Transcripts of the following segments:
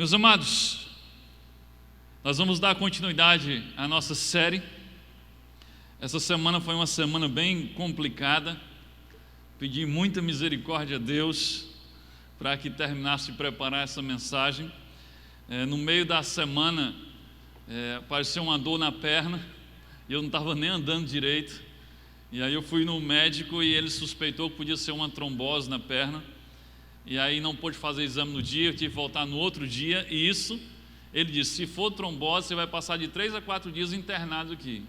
Meus amados, nós vamos dar continuidade à nossa série. Essa semana foi uma semana bem complicada. Pedi muita misericórdia a Deus para que terminasse de preparar essa mensagem. No meio da semana, apareceu uma dor na perna e eu não estava nem andando direito. E aí eu fui no médico e ele suspeitou que podia ser uma trombose na perna. E aí não pôde fazer exame no dia, eu tive que voltar no outro dia. E isso, ele disse, se for trombose, você vai passar de 3 a 4 dias internado aqui.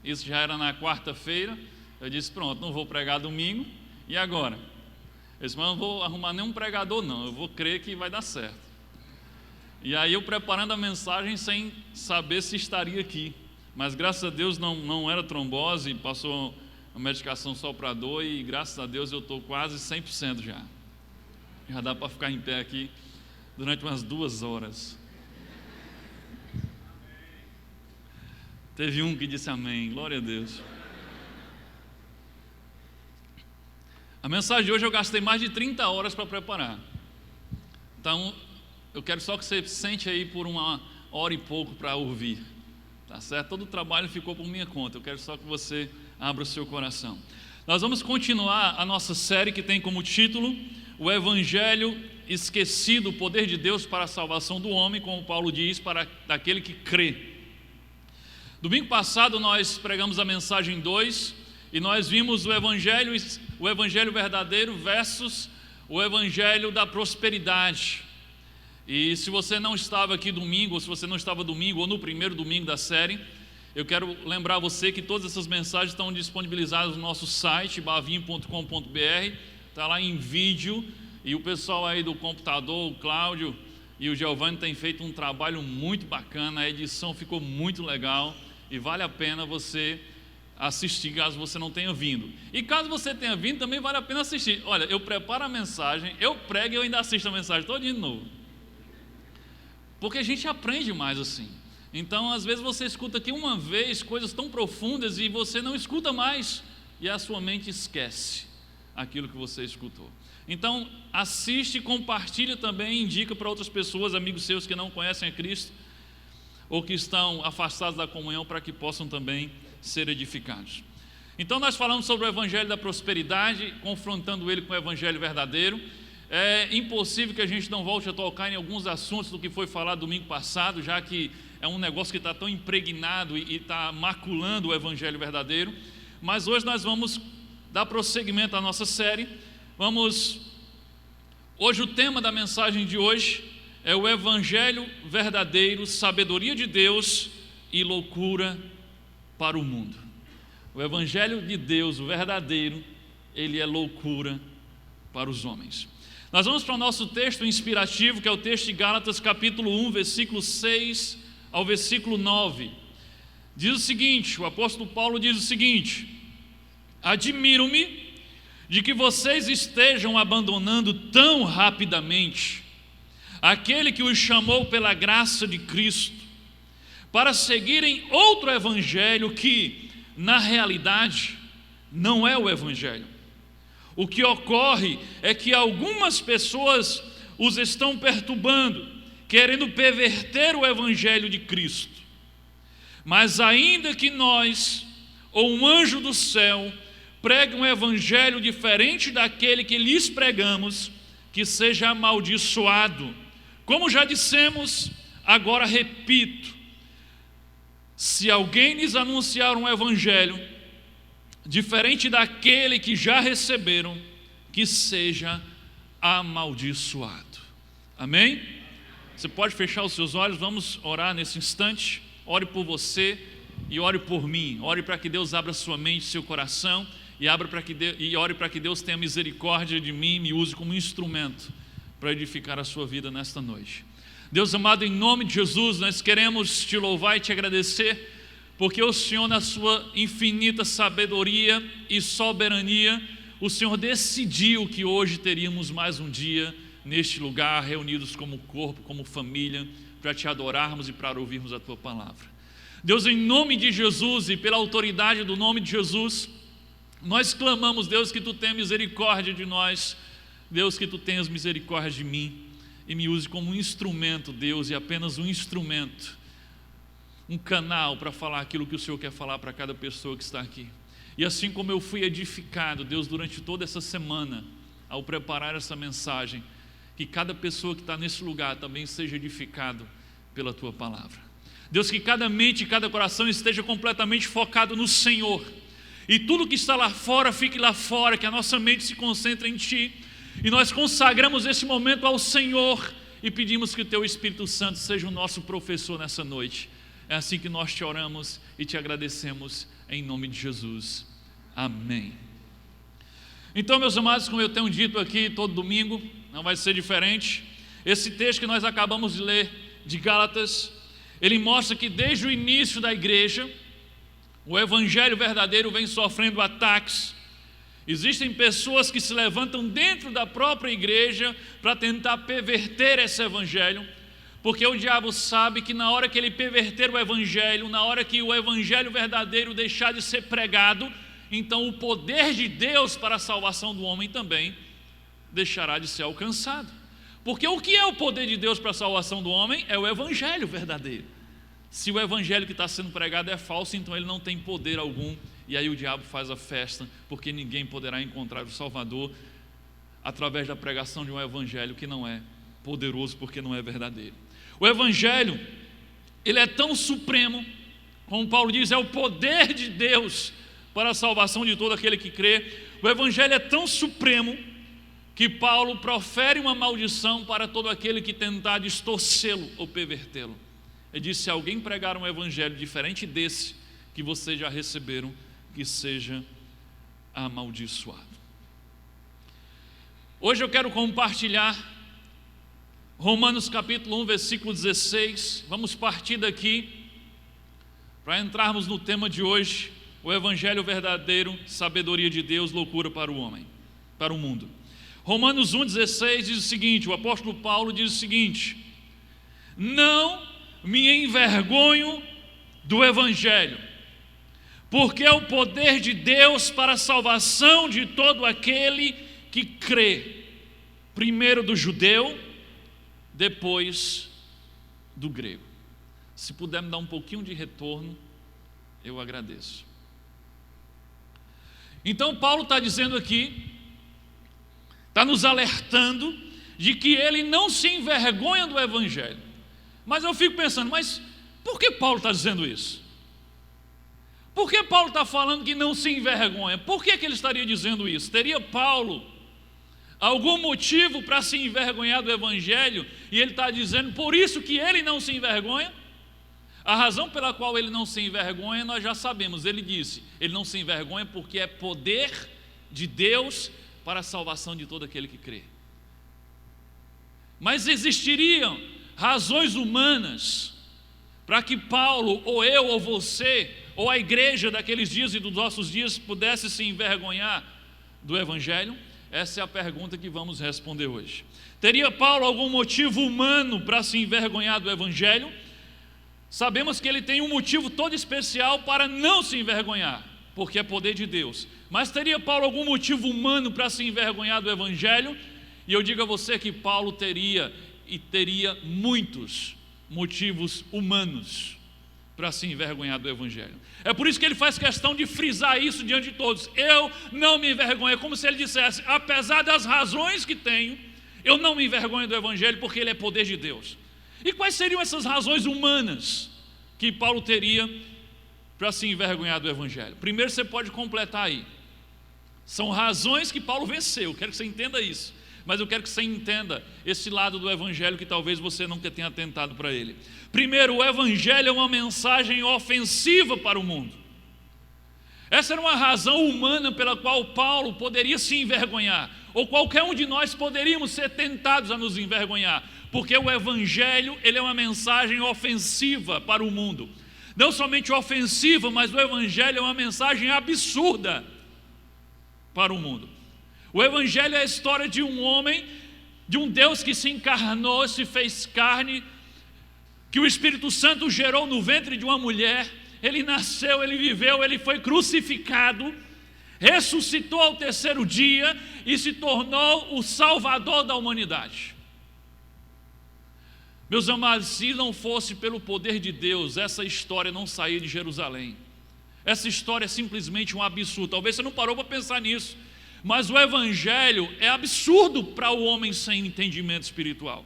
Isso já era na quarta-feira. Eu disse, pronto, não vou pregar domingo. E agora? Ele disse, mas não vou arrumar nenhum pregador não, eu vou crer que vai dar certo. E aí eu preparando a mensagem sem saber se estaria aqui. Mas graças a Deus não era trombose, passou uma medicação só para dor e graças a Deus eu estou quase 100% já. Já dá para ficar em pé aqui durante umas 2 horas. Teve um que disse amém, glória a Deus. A mensagem de hoje eu gastei mais de 30 horas para preparar. Então, eu quero só que você sente aí por 1 hora e pouco para ouvir. Tá certo? Todo o trabalho ficou por minha conta. Eu quero só que você abra o seu coração. Nós vamos continuar a nossa série que tem como título o Evangelho esquecido, o poder de Deus para a salvação do homem, como Paulo diz, para aquele que crê. Domingo passado nós pregamos a mensagem 2 e nós vimos o Evangelho verdadeiro versus o Evangelho da prosperidade. E se você não estava aqui domingo, ou se você não estava domingo ou no primeiro domingo da série, eu quero lembrar você que todas essas mensagens estão disponibilizadas no nosso site, bavim.com.br, está lá em vídeo, e o pessoal aí do computador, o Cláudio e o Giovanni têm feito um trabalho muito bacana, a edição ficou muito legal, e vale a pena você assistir caso você não tenha vindo. E caso você tenha vindo, também vale a pena assistir. Olha, eu preparo a mensagem, eu prego e eu ainda assisto a mensagem todinha de novo. Porque a gente aprende mais assim. Então, às vezes você escuta aqui uma vez coisas tão profundas e você não escuta mais e a sua mente esquece aquilo que você escutou. Então, assiste, compartilha também, indica para outras pessoas, amigos seus que não conhecem a Cristo ou que estão afastados da comunhão para que possam também ser edificados. Então, nós falamos sobre o Evangelho da prosperidade, confrontando ele com o Evangelho verdadeiro. É impossível que a gente não volte a tocar em alguns assuntos do que foi falado domingo passado, já que é um negócio que está tão impregnado e está maculando o Evangelho verdadeiro. Mas hoje nós vamos dar prosseguimento à nossa série. Hoje o tema da mensagem de hoje é o Evangelho verdadeiro, sabedoria de Deus e loucura para o mundo. O Evangelho de Deus, o verdadeiro, ele é loucura para os homens. Nós vamos para o nosso texto inspirativo, que é o texto de Gálatas capítulo 1, versículo 6 ao versículo 9. Diz o seguinte, o apóstolo Paulo diz o seguinte: admiro-me de que vocês estejam abandonando tão rapidamente aquele que os chamou pela graça de Cristo, para seguirem outro evangelho que, na realidade, não é o evangelho. O que ocorre é que algumas pessoas os estão perturbando, querendo perverter o evangelho de Cristo. Mas ainda que nós, ou um anjo do céu, pregue um evangelho diferente daquele que lhes pregamos, que seja amaldiçoado. Como já dissemos, agora repito: se alguém lhes anunciar um evangelho diferente daquele que já receberam, que seja amaldiçoado. Amém? Você pode fechar os seus olhos, vamos orar nesse instante. Ore por você e ore por mim. Ore para que Deus abra sua mente, seu coração, e ore para que Deus tenha misericórdia de mim e me use como instrumento para edificar a sua vida nesta noite. Deus amado, em nome de Jesus, nós queremos te louvar e te agradecer, porque o Senhor, na sua infinita sabedoria e soberania, o Senhor decidiu que hoje teríamos mais um dia neste lugar, reunidos como corpo, como família, para te adorarmos e para ouvirmos a tua palavra. Deus, em nome de Jesus e pela autoridade do nome de Jesus, nós clamamos, Deus, que tu tenha misericórdia de nós, Deus, que tu tenhas misericórdia de mim, e me use como um instrumento, Deus, e apenas um instrumento, um canal para falar aquilo que o Senhor quer falar para cada pessoa que está aqui. E assim como eu fui edificado, Deus, durante toda essa semana, ao preparar essa mensagem, que cada pessoa que está nesse lugar também seja edificado pela Tua palavra. Deus, que cada mente e cada coração esteja completamente focado no Senhor, e tudo que está lá fora, fique lá fora, que a nossa mente se concentre em Ti, e nós consagramos esse momento ao Senhor, e pedimos que o Teu Espírito Santo seja o nosso professor nessa noite. É assim que nós te oramos e te agradecemos, em nome de Jesus. Amém. Então, meus amados, como eu tenho dito aqui todo domingo, não vai ser diferente. Esse texto que nós acabamos de ler, de Gálatas, ele mostra que desde o início da igreja, o evangelho verdadeiro vem sofrendo ataques. Existem pessoas que se levantam dentro da própria igreja para tentar perverter esse evangelho, porque o diabo sabe que na hora que ele perverter o evangelho, na hora que o evangelho verdadeiro deixar de ser pregado, então o poder de Deus para a salvação do homem também deixará de ser alcançado. Porque o que é o poder de Deus para a salvação do homem? É o evangelho verdadeiro. Se o evangelho que está sendo pregado é falso, então ele não tem poder algum, e aí o diabo faz a festa, porque ninguém poderá encontrar o Salvador através da pregação de um evangelho que não é poderoso, porque não é verdadeiro. O evangelho, ele é tão supremo, como Paulo diz, é o poder de Deus para a salvação de todo aquele que crê. O evangelho é tão supremo que Paulo profere uma maldição para todo aquele que tentar distorcê-lo ou pervertê-lo. Ele diz: se alguém pregar um evangelho diferente desse que vocês já receberam, que seja amaldiçoado. Hoje eu quero compartilhar Romanos capítulo 1, versículo 16. Vamos partir daqui para entrarmos no tema de hoje: o evangelho verdadeiro, sabedoria de Deus, loucura para o homem, para o mundo. Romanos 1,16 diz o seguinte, o apóstolo Paulo diz o seguinte: não me envergonho do evangelho, porque é o poder de Deus para a salvação de todo aquele que crê, primeiro do judeu, depois do grego. Se puder me dar um pouquinho de retorno, eu agradeço. Então Paulo está dizendo aqui, está nos alertando de que ele não se envergonha do evangelho. Mas eu fico pensando, mas por que Paulo está dizendo isso? Por que Paulo está falando que não se envergonha? Por que ele estaria dizendo isso? Teria Paulo algum motivo para se envergonhar do evangelho? E ele está dizendo, por isso que ele não se envergonha? A razão pela qual ele não se envergonha, nós já sabemos. Ele disse, ele não se envergonha porque é poder de Deus para a salvação de todo aquele que crê. Mas existiriam razões humanas para que Paulo, ou eu, ou você, ou a igreja daqueles dias e dos nossos dias pudesse se envergonhar do evangelho? Essa é a pergunta que vamos responder hoje. Teria Paulo algum motivo humano para se envergonhar do evangelho? Sabemos que ele tem um motivo todo especial para não se envergonhar, porque é poder de Deus. Mas teria Paulo algum motivo humano para se envergonhar do evangelho? E eu digo a você que Paulo teria, e teria muitos motivos humanos para se envergonhar do evangelho. É por isso que ele faz questão de frisar isso diante de todos: eu não me envergonho. É como se ele dissesse, apesar das razões que tenho, eu não me envergonho do evangelho, porque ele é poder de Deus. E quais seriam essas razões humanas que Paulo teria para se envergonhar do evangelho? Primeiro, você pode completar aí. São razões que Paulo venceu, eu quero que você entenda isso. Mas eu quero que você entenda esse lado do evangelho que talvez você nunca tenha atentado para ele. Primeiro, o evangelho é uma mensagem ofensiva para o mundo. Essa era uma razão humana pela qual Paulo poderia se envergonhar, ou qualquer um de nós poderíamos ser tentados a nos envergonhar, porque o evangelho, ele é uma mensagem ofensiva para o mundo. Não somente ofensiva, mas o evangelho é uma mensagem absurda para o mundo. O evangelho é a história de um homem, de um Deus que se encarnou, se fez carne, que o Espírito Santo gerou no ventre de uma mulher. Ele nasceu, ele viveu, ele foi crucificado, ressuscitou ao terceiro dia e se tornou o Salvador da humanidade. Meus amados, se não fosse pelo poder de Deus, essa história não saía de Jerusalém. Essa história é simplesmente um absurdo. Talvez você não parou para pensar nisso, mas o evangelho é absurdo para o homem sem entendimento espiritual.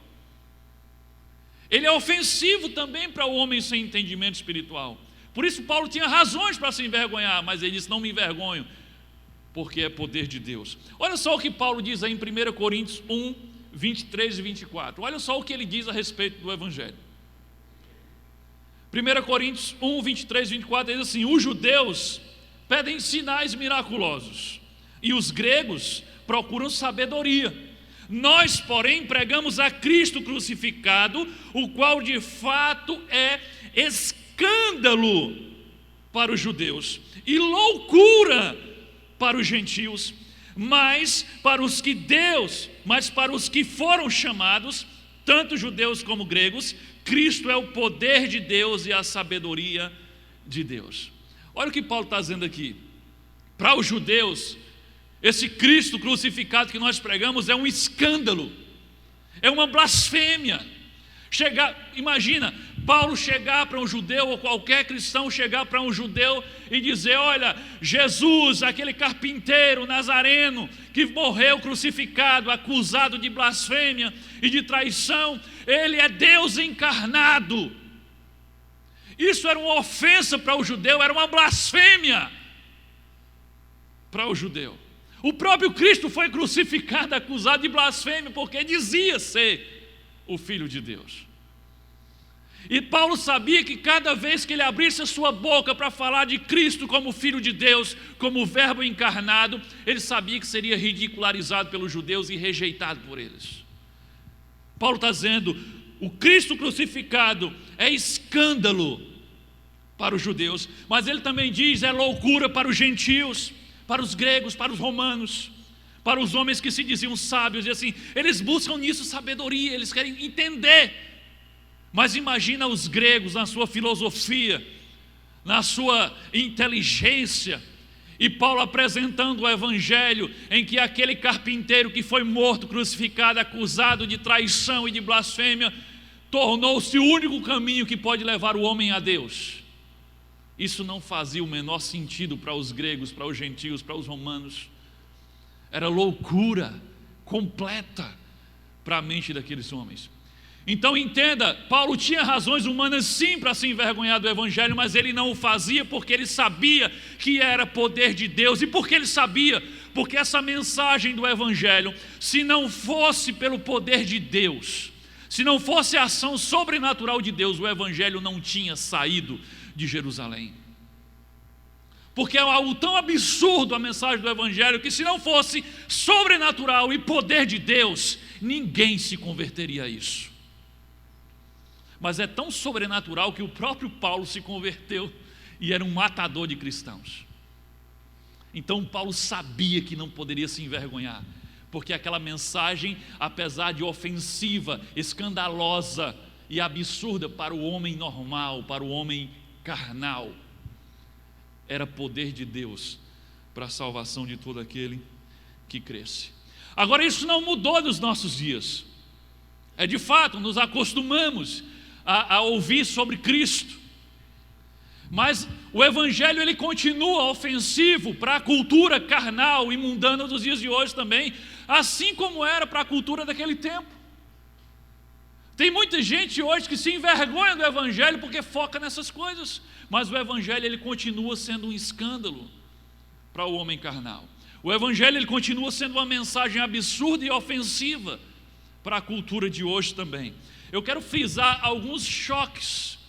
Ele é ofensivo também para o homem sem entendimento espiritual. Por isso Paulo tinha razões para se envergonhar, mas ele disse: não me envergonho, porque é poder de Deus. Olha só o que Paulo diz aí em 1 Coríntios 1, 23 e 24. Olha só o que ele diz a respeito do evangelho. 1 Coríntios 1, 23 e 24 diz assim: os judeus pedem sinais miraculosos e os gregos procuram sabedoria. Nós, porém, pregamos a Cristo crucificado, o qual de fato é escândalo para os judeus e loucura para os gentios, mas para os que foram chamados, tanto judeus como gregos, Cristo é o poder de Deus e a sabedoria de Deus. Olha o que Paulo está dizendo aqui. Para os judeus, esse Cristo crucificado que nós pregamos é um escândalo, é uma blasfêmia. Imagina, Paulo chegar para um judeu, ou qualquer cristão chegar para um judeu e dizer: olha, Jesus, aquele carpinteiro nazareno que morreu crucificado, acusado de blasfêmia e de traição, ele é Deus encarnado. Isso era uma ofensa para o judeu, era uma blasfêmia para o judeu. O próprio Cristo foi crucificado, acusado de blasfêmia, porque dizia ser o Filho de Deus. E Paulo sabia que cada vez que ele abrisse a sua boca para falar de Cristo como Filho de Deus, como o Verbo encarnado, ele sabia que seria ridicularizado pelos judeus e rejeitado por eles. Paulo está dizendo: o Cristo crucificado é escândalo para os judeus, mas ele também diz: é loucura para os gentios, para os gregos, para os romanos, para os homens que se diziam sábios. E assim, eles buscam nisso sabedoria, eles querem entender. Mas imagina os gregos na sua filosofia, na sua inteligência, e Paulo apresentando o evangelho em que aquele carpinteiro que foi morto, crucificado, acusado de traição e de blasfêmia, tornou-se o único caminho que pode levar o homem a Deus. Isso não fazia o menor sentido para os gregos, para os gentios, para os romanos. Era loucura completa para a mente daqueles homens. Então entenda, Paulo tinha razões humanas sim para se envergonhar do evangelho, mas ele não o fazia porque ele sabia que era poder de Deus. E por que ele sabia? Porque essa mensagem do evangelho, se não fosse pelo poder de Deus, se não fosse a ação sobrenatural de Deus, o evangelho não tinha saído de Jerusalém. Porque é algo tão absurdo a mensagem do evangelho, que se não fosse sobrenatural e poder de Deus, ninguém se converteria a isso. Mas é tão sobrenatural que o próprio Paulo se converteu e era um matador de cristãos. Então Paulo sabia que não poderia se envergonhar, porque aquela mensagem, apesar de ofensiva, escandalosa e absurda para o homem normal, para o homem carnal, era poder de Deus para a salvação de todo aquele que cresce. Agora, isso não mudou nos nossos dias. De fato, nos acostumamos a ouvir sobre Cristo, mas o evangelho ele continua ofensivo para a cultura carnal e mundana dos dias de hoje também, assim como era para a cultura daquele tempo. Tem muita gente hoje que se envergonha do evangelho porque foca nessas coisas, mas o evangelho ele continua sendo um escândalo para o homem carnal. O evangelho ele continua sendo uma mensagem absurda e ofensiva para a cultura de hoje também. Eu quero frisar alguns choques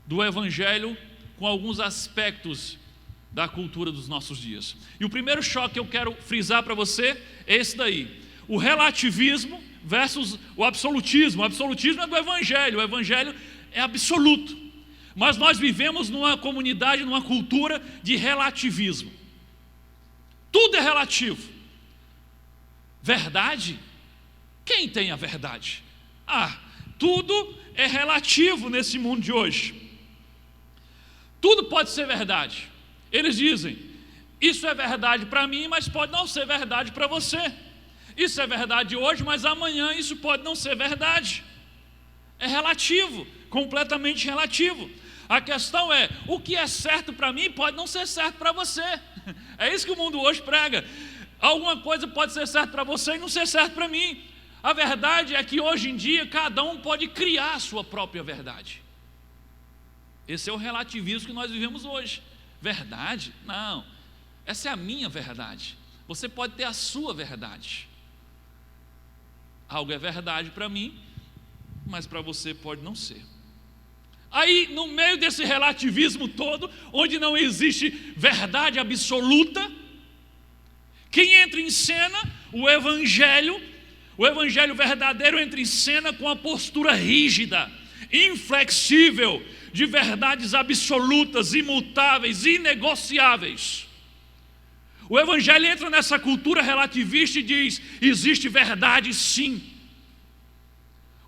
do evangelho com alguns aspectos da cultura dos nossos dias. E o primeiro choque que eu quero frisar para você é esse daí: o relativismo versus o absolutismo. O absolutismo é do evangelho, o evangelho é absoluto, mas nós vivemos numa comunidade, numa cultura de relativismo. Tudo é relativo. Verdade? Quem tem a verdade? Tudo é relativo nesse mundo de hoje. Tudo pode ser verdade. Eles dizem: isso é verdade para mim, mas pode não ser verdade para você. Isso é verdade hoje, mas amanhã isso pode não ser verdade. É relativo, completamente relativo. A questão é, o que é certo para mim pode não ser certo para você. É isso que o mundo hoje prega. Alguma coisa pode ser certo para você e não ser certo para mim. A verdade é que hoje em dia cada um pode criar a sua própria verdade. Esse é o relativismo que nós vivemos hoje. Verdade? Não. Essa é a minha verdade. Você pode ter a sua verdade. Algo é verdade para mim, mas para você pode não ser. Aí, no meio desse relativismo todo, onde não existe verdade absoluta, quem entra em cena? O evangelho verdadeiro entra em cena com a postura rígida, inflexível, de verdades absolutas, imutáveis, inegociáveis. O evangelho entra nessa cultura relativista e diz: existe verdade sim.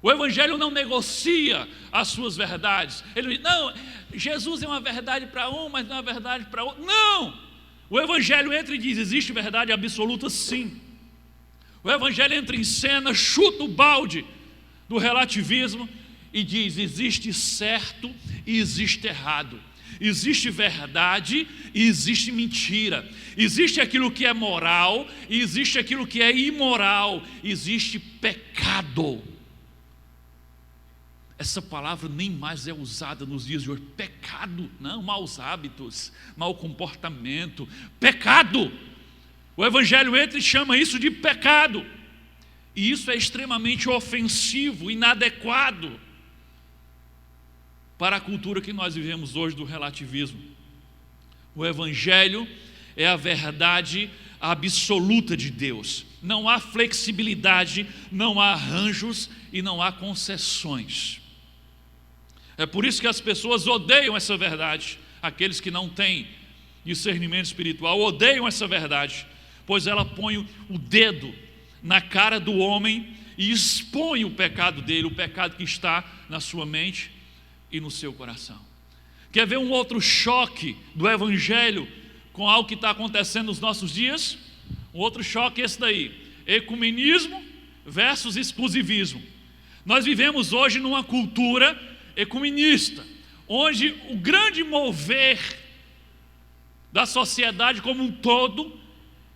O evangelho não negocia as suas verdades. Ele diz: não, Jesus é uma verdade para um, mas não é uma verdade para outro. Não! O evangelho entra e diz: existe verdade absoluta sim. O evangelho entra em cena, chuta o balde do relativismo e diz: existe certo e existe errado. Existe verdade e existe mentira. Existe aquilo que é moral e existe aquilo que é imoral. Existe pecado. Essa palavra nem mais é usada nos dias de hoje. Pecado, não, maus hábitos, mau comportamento, pecado. O evangelho entra e chama isso de pecado. E isso é extremamente ofensivo, inadequado para a cultura que nós vivemos hoje do relativismo. O evangelho é a verdade absoluta de Deus. Não há flexibilidade, não há arranjos e não há concessões. É por isso que as pessoas odeiam essa verdade. Aqueles que não têm discernimento espiritual odeiam essa verdade, pois ela põe o dedo na cara do homem e expõe o pecado dele, o pecado que está na sua mente e no seu coração. Quer ver um outro choque do evangelho com algo que está acontecendo nos nossos dias? Um outro choque é esse daí: ecumenismo versus exclusivismo. Nós vivemos hoje numa cultura ecumenista, onde o grande mover da sociedade como um todo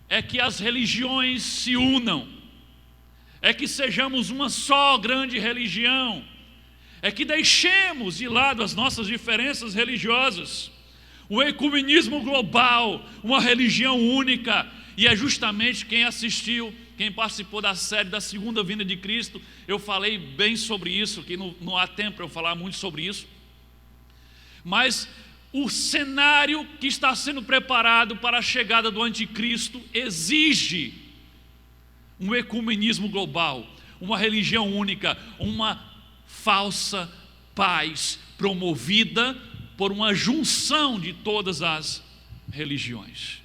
é que as religiões se unam, é que sejamos uma só grande religião, é que deixemos de lado as nossas diferenças religiosas. O ecumenismo global, uma religião única. E é justamente quem assistiu, quem participou da série da segunda vinda de Cristo, eu falei bem sobre isso, que não há tempo para eu falar muito sobre isso. Mas o cenário que está sendo preparado para a chegada do anticristo exige um ecumenismo global, uma religião única, uma falsa paz promovida por uma junção de todas as religiões.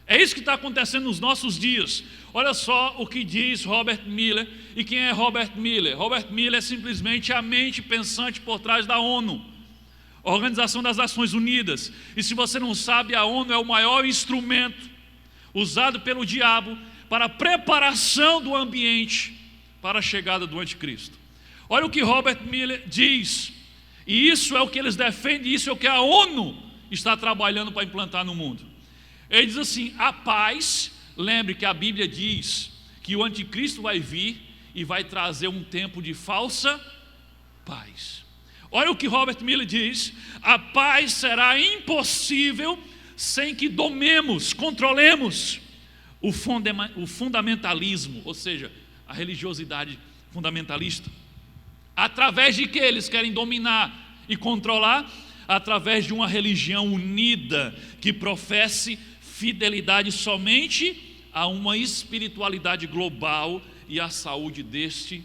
É isso que está acontecendo nos nossos dias. Olha só o que diz Robert Miller. E quem é Robert Miller? Robert Miller é simplesmente a mente pensante por trás da ONU, Organização das Nações Unidas. E se você não sabe, a ONU é o maior instrumento usado pelo diabo para a preparação do ambiente para a chegada do anticristo. Olha o que Robert Miller diz. E isso é o que eles defendem, isso é o que a ONU está trabalhando para implantar no mundo. Ele diz assim: a paz, lembre que a Bíblia diz que o anticristo vai vir e vai trazer um tempo de falsa paz. Olha o que Robert Miller diz: a paz será impossível sem que domemos, controlemos o fundamentalismo, ou seja, a religiosidade fundamentalista. Através de que eles querem dominar e controlar? Através de uma religião unida que professe fidelidade somente a uma espiritualidade global e à saúde deste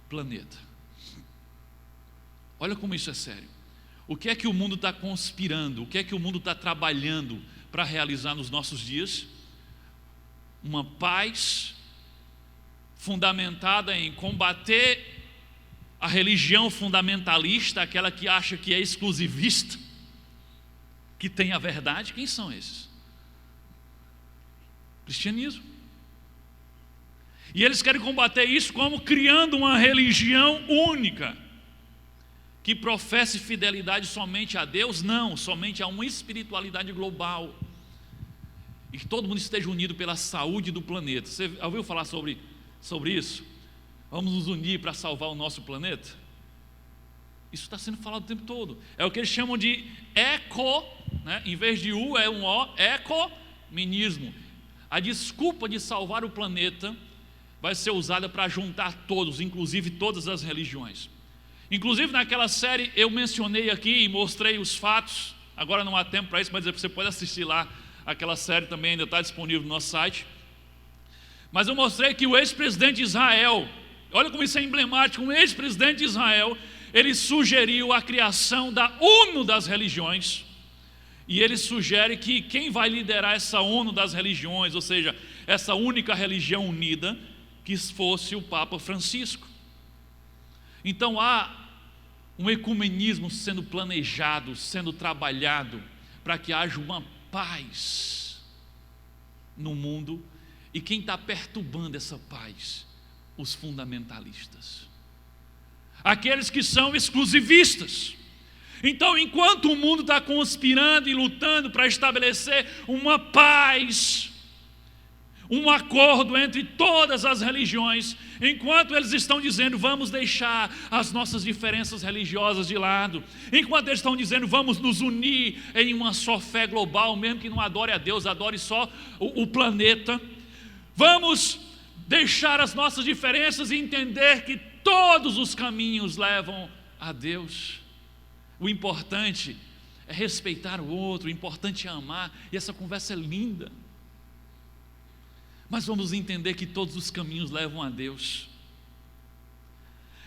planeta. Olha como isso é sério. O que é que o mundo está conspirando? O que é que o mundo está trabalhando para realizar nos nossos dias? Uma paz fundamentada em combater a religião fundamentalista, aquela que acha que é exclusivista, que tem a verdade. Quem são esses? Cristianismo. E eles querem combater isso como? Criando uma religião única. que professe fidelidade somente a Deus, não, somente a uma espiritualidade global, e que todo mundo esteja unido pela saúde do planeta. Você ouviu falar sobre isso? Vamos nos unir para salvar o nosso planeta? Isso está sendo falado o tempo todo. É o que eles chamam de né? Em vez de U é um O, ecumenismo. A desculpa de salvar o planeta vai ser usada para juntar todos, inclusive todas as religiões. Inclusive naquela série eu mencionei aqui e mostrei os fatos. Agora não há tempo para isso, mas você pode assistir lá. Aquela série também ainda está disponível no nosso site. Mas eu mostrei que o ex-presidente de Israel, olha como isso é emblemático, um ex-presidente de Israel, ele sugeriu a criação da ONU das religiões. E ele sugere que quem vai liderar essa ONU das religiões, ou seja, essa única religião unida, que fosse o Papa Francisco. Então há um ecumenismo sendo planejado, sendo trabalhado, para que haja uma paz no mundo. E quem está perturbando essa paz? Os fundamentalistas, aqueles que são exclusivistas. Então, enquanto o mundo está conspirando e lutando para estabelecer uma paz, um acordo entre todas as religiões, enquanto eles estão dizendo vamos deixar as nossas diferenças religiosas de lado, enquanto eles estão dizendo vamos nos unir em uma só fé global, mesmo que não adore a Deus, adore só o planeta, vamos deixar as nossas diferenças e entender que todos os caminhos levam a Deus. O importante é respeitar o outro, o importante é amar, e essa conversa é linda. Mas vamos entender que todos os caminhos levam a Deus.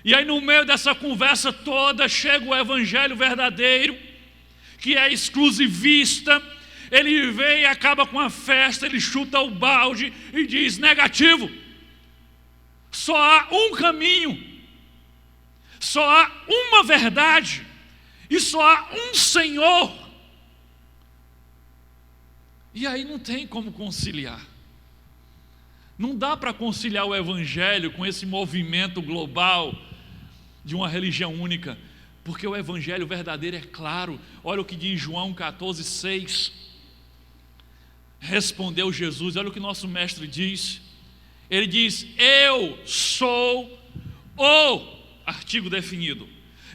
E aí no meio dessa conversa toda chega o evangelho verdadeiro, que é exclusivista. Ele vem e acaba com a festa, ele chuta o balde e diz negativo. Só há um caminho, só há uma verdade, e só há um Senhor. E aí não tem como conciliar. Não dá para conciliar o evangelho com esse movimento global de uma religião única, porque o evangelho verdadeiro é claro. Olha o que diz João 14:6. Respondeu Jesus, olha o que nosso mestre diz. Ele diz: eu sou o artigo definido.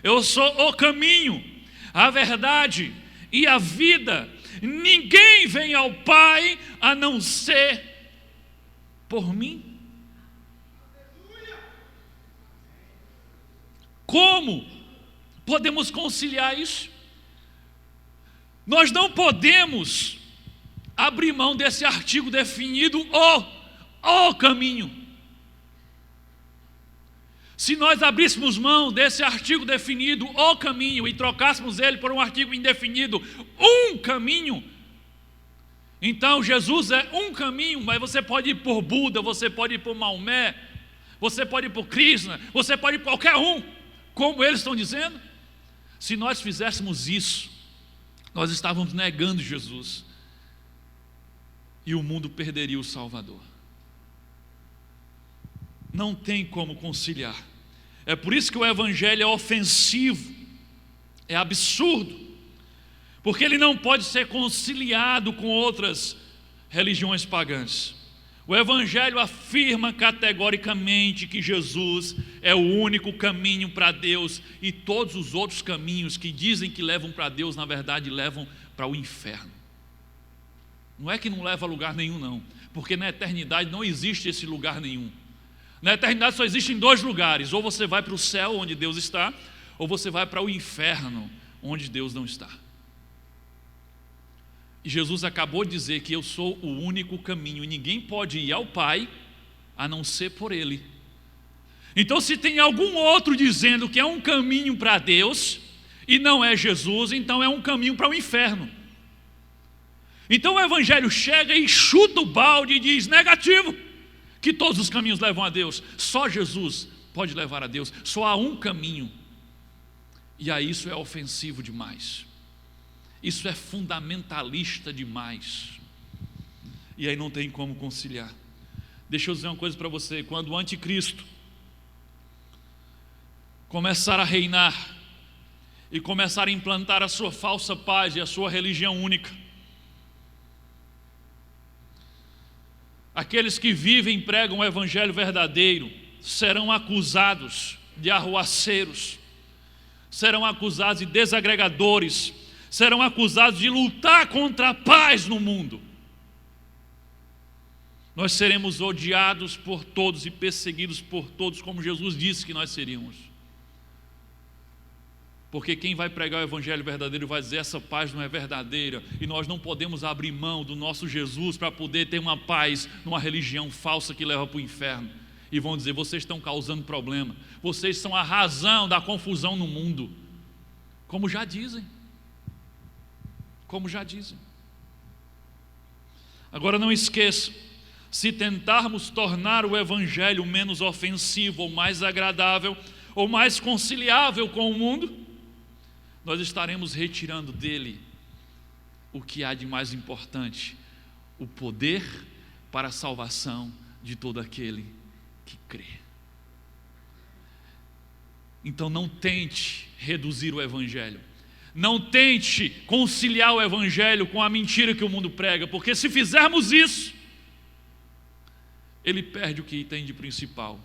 Eu sou o caminho, a verdade e a vida. Ninguém vem ao Pai a não ser por mim. Como podemos conciliar isso? Nós não podemos abrir mão desse artigo definido, o caminho. Se nós abríssemos mão desse artigo definido, o caminho, e trocássemos ele por um artigo indefinido, um caminho, então Jesus é um caminho, mas você pode ir por Buda, você pode ir por Maomé, você pode ir por Krishna, você pode ir por qualquer um, como eles estão dizendo. Se nós fizéssemos isso, nós estávamos negando Jesus, e o mundo perderia o Salvador. Não tem como conciliar. É por isso que o evangelho é ofensivo, é absurdo, porque ele não pode ser conciliado com outras religiões pagãs. O evangelho afirma categoricamente que Jesus é o único caminho para Deus, e todos os outros caminhos que dizem que levam para Deus, na verdade levam para o inferno. Não é que não leva a lugar nenhum, não, porque na eternidade não existe esse lugar nenhum. Na eternidade só existem dois lugares: ou você vai para o céu, onde Deus está, ou você vai para o inferno, onde Deus não está. E Jesus acabou de dizer que eu sou o único caminho, e ninguém pode ir ao Pai a não ser por Ele. Então, se tem algum outro dizendo que é um caminho para Deus e não é Jesus, então é um caminho para o inferno. Então o evangelho chega e chuta o balde e diz negativo, que todos os caminhos levam a Deus. Só Jesus pode levar a Deus, só há um caminho. E aí isso é ofensivo demais, isso é fundamentalista demais, e aí não tem como conciliar. Deixa eu dizer uma coisa para você: quando o anticristo começar a reinar, e começaram a implantar a sua falsa paz e a sua religião única. Aqueles que vivem e pregam o evangelho verdadeiro serão acusados de arruaceiros, serão acusados de desagregadores, serão acusados de lutar contra a paz no mundo. Nós seremos odiados por todos e perseguidos por todos, como Jesus disse que nós seríamos. Porque quem vai pregar o evangelho verdadeiro vai dizer: essa paz não é verdadeira, e nós não podemos abrir mão do nosso Jesus para poder ter uma paz numa religião falsa que leva para o inferno. E vão dizer: vocês estão causando problema, vocês são a razão da confusão no mundo. Como já dizem. Agora não esqueça, se tentarmos tornar o evangelho menos ofensivo, ou mais agradável, ou mais conciliável com o mundo, nós estaremos retirando dele o que há de mais importante: o poder para a salvação de todo aquele que crê. Então não tente reduzir o evangelho, não tente conciliar o evangelho com a mentira que o mundo prega, porque se fizermos isso, ele perde o que tem de principal,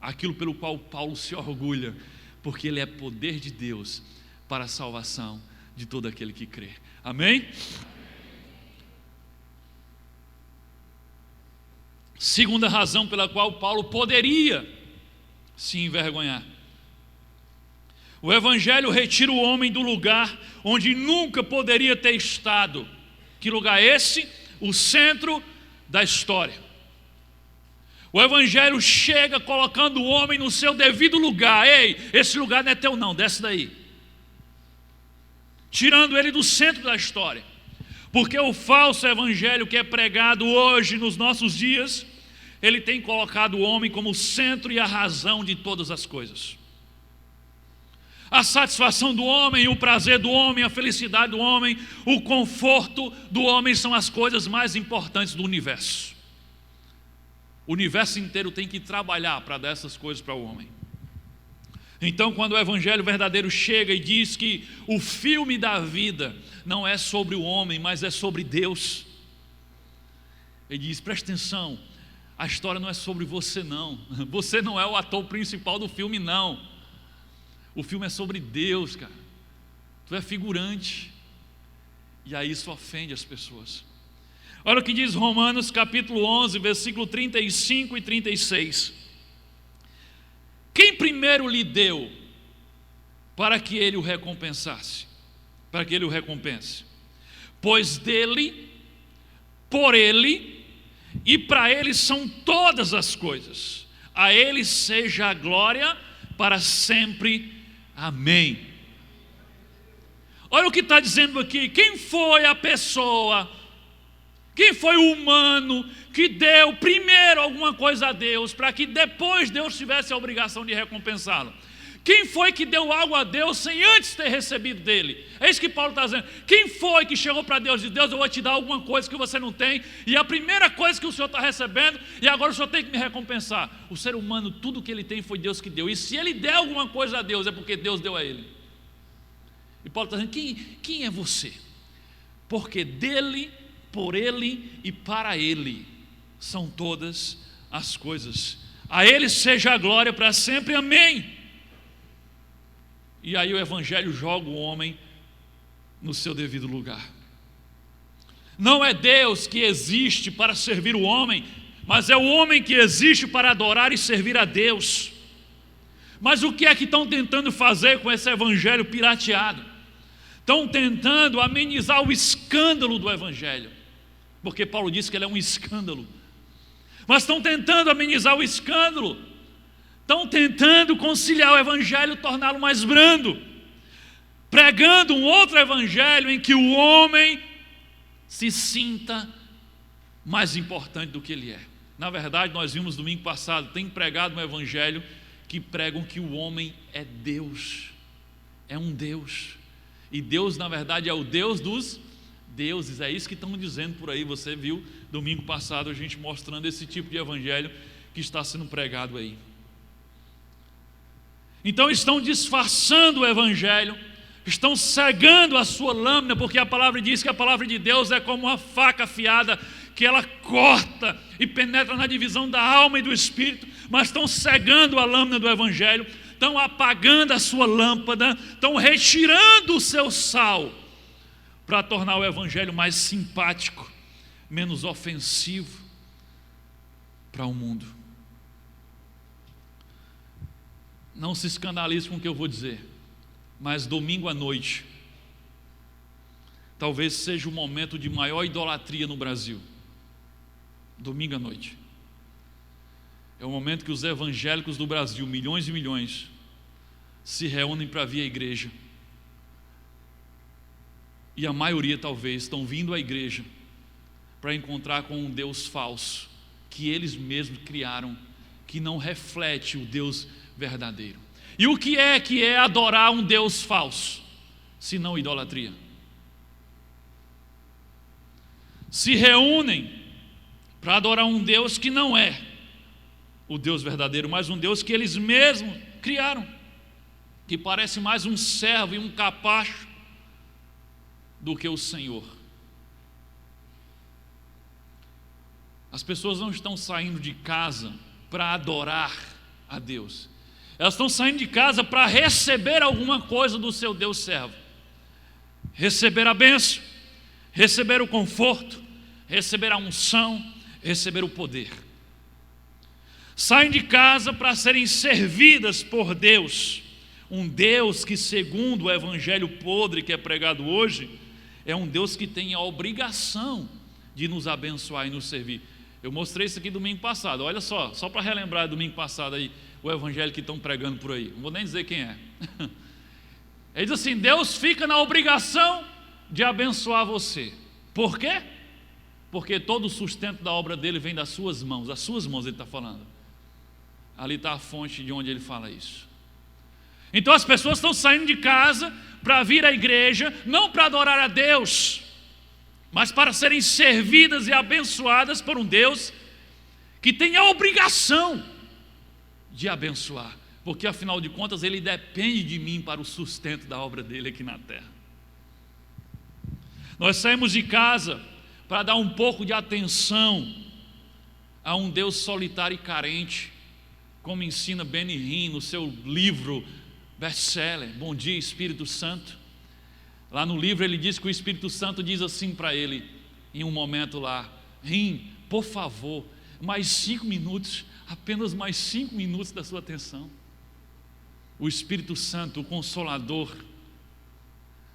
aquilo pelo qual Paulo se orgulha, porque ele é poder de Deus para a salvação de todo aquele que crê. Amém? Segunda razão pela qual Paulo poderia se envergonhar: o evangelho retira o homem do lugar onde nunca poderia ter estado. Que lugar é esse? O centro da história. O evangelho chega colocando o homem no seu devido lugar. Ei, esse lugar não é teu não, desce daí. Tirando ele do centro da história. Porque o falso evangelho que é pregado hoje nos nossos dias, ele tem colocado o homem como o centro e a razão de todas as coisas. A satisfação do homem, o prazer do homem, a felicidade do homem, o conforto do homem são as coisas mais importantes do universo. O universo inteiro tem que trabalhar para dar essas coisas para o homem. Então, quando o evangelho verdadeiro chega e diz que o filme da vida não é sobre o homem, mas é sobre Deus, ele diz: presta atenção, a história não é sobre você não, você não é o ator principal do filme não, o filme é sobre Deus, cara, tu é figurante. E aí isso ofende as pessoas. Olha o que diz Romanos capítulo 11, versículo 35 e 36. Quem primeiro lhe deu para que ele o recompensasse? Para que ele o recompense? Pois dele, por ele e para ele são todas as coisas. A ele seja a glória para sempre. Amém. Olha o que está dizendo aqui. Quem foi a pessoa, quem foi o humano que deu primeiro alguma coisa a Deus, para que depois Deus tivesse a obrigação de recompensá-lo? Quem foi que deu algo a Deus sem antes ter recebido dele? É isso que Paulo está dizendo. Quem foi que chegou para Deus e disse: Deus, eu vou te dar alguma coisa que você não tem, e a primeira coisa que o Senhor está recebendo, e agora o Senhor tem que me recompensar? O ser humano, tudo que ele tem foi Deus que deu, e se ele der alguma coisa a Deus, é porque Deus deu a ele. E Paulo está dizendo: quem é você? Porque dele, por ele e para ele são todas as coisas. A ele seja a glória para sempre. Amém. E aí o evangelho joga o homem no seu devido lugar. Não é Deus que existe para servir o homem, mas é o homem que existe para adorar e servir a Deus. Mas o que é que estão tentando fazer com esse evangelho pirateado? Estão tentando amenizar o escândalo do evangelho, porque Paulo disse que ele é um escândalo. Mas estão tentando amenizar o escândalo, estão tentando conciliar o evangelho, torná-lo mais brando, pregando um outro evangelho em que o homem se sinta mais importante do que ele é. Na verdade, nós vimos domingo passado, tem pregado um evangelho que pregam que o homem é Deus, é um Deus, e Deus na verdade é o Deus dos deuses. É isso que estão dizendo por aí. Você viu domingo passado a gente mostrando esse tipo de evangelho que está sendo pregado aí. Então estão disfarçando o evangelho estão cegando a sua lâmina, porque a palavra diz que a palavra de Deus é como uma faca afiada, que ela corta e penetra na divisão da alma e do espírito, mas estão cegando a lâmina do Evangelho, estão apagando a sua lâmpada, estão retirando o seu sal, para tornar o Evangelho mais simpático, menos ofensivo para o mundo. Não se escandalize com o que eu vou dizer, mas domingo à noite talvez seja o momento de maior idolatria no Brasil. Domingo à noite é o momento que os evangélicos do Brasil, milhões e milhões, se reúnem para vir à igreja, e a maioria talvez estão vindo à igreja para encontrar com um Deus falso que eles mesmos criaram, que não reflete o Deus verdadeiro. E o que é adorar um Deus falso, se não idolatria? Se reúnem para adorar um Deus que não é o Deus verdadeiro, mas um Deus que eles mesmos criaram, que parece mais um servo e um capacho do que o Senhor. As pessoas não estão saindo de casa para adorar a Deus, elas estão saindo de casa para receber alguma coisa do seu Deus servo, receber a bênção, receber o conforto, receber a unção, receber o poder. Saem de casa para serem servidas por Deus, um Deus que, segundo o evangelho podre que é pregado hoje, é um Deus que tem a obrigação de nos abençoar e nos servir. Eu mostrei isso aqui domingo passado, olha só para relembrar domingo passado aí, o evangelho que estão pregando por aí, não vou nem dizer quem é. Ele diz assim: Deus fica na obrigação de abençoar você. Por quê? Porque todo o sustento da obra dele vem das suas mãos ele está falando. Ali está a fonte de onde ele fala isso. Então as pessoas estão saindo de casa para vir à igreja, não para adorar a Deus, mas para serem servidas e abençoadas por um Deus que tem a obrigação de abençoar, porque afinal de contas ele depende de mim para o sustento da obra dele aqui na terra. Nós saímos de casa para dar um pouco de atenção a um Deus solitário e carente, como ensina Benny Hinn no seu livro best-seller, Bom Dia Espírito Santo. Lá no livro ele diz que o Espírito Santo diz assim para ele, em um momento lá: Hinn, por favor, mais 5 minutos, apenas mais 5 minutos da sua atenção. O Espírito Santo, o Consolador,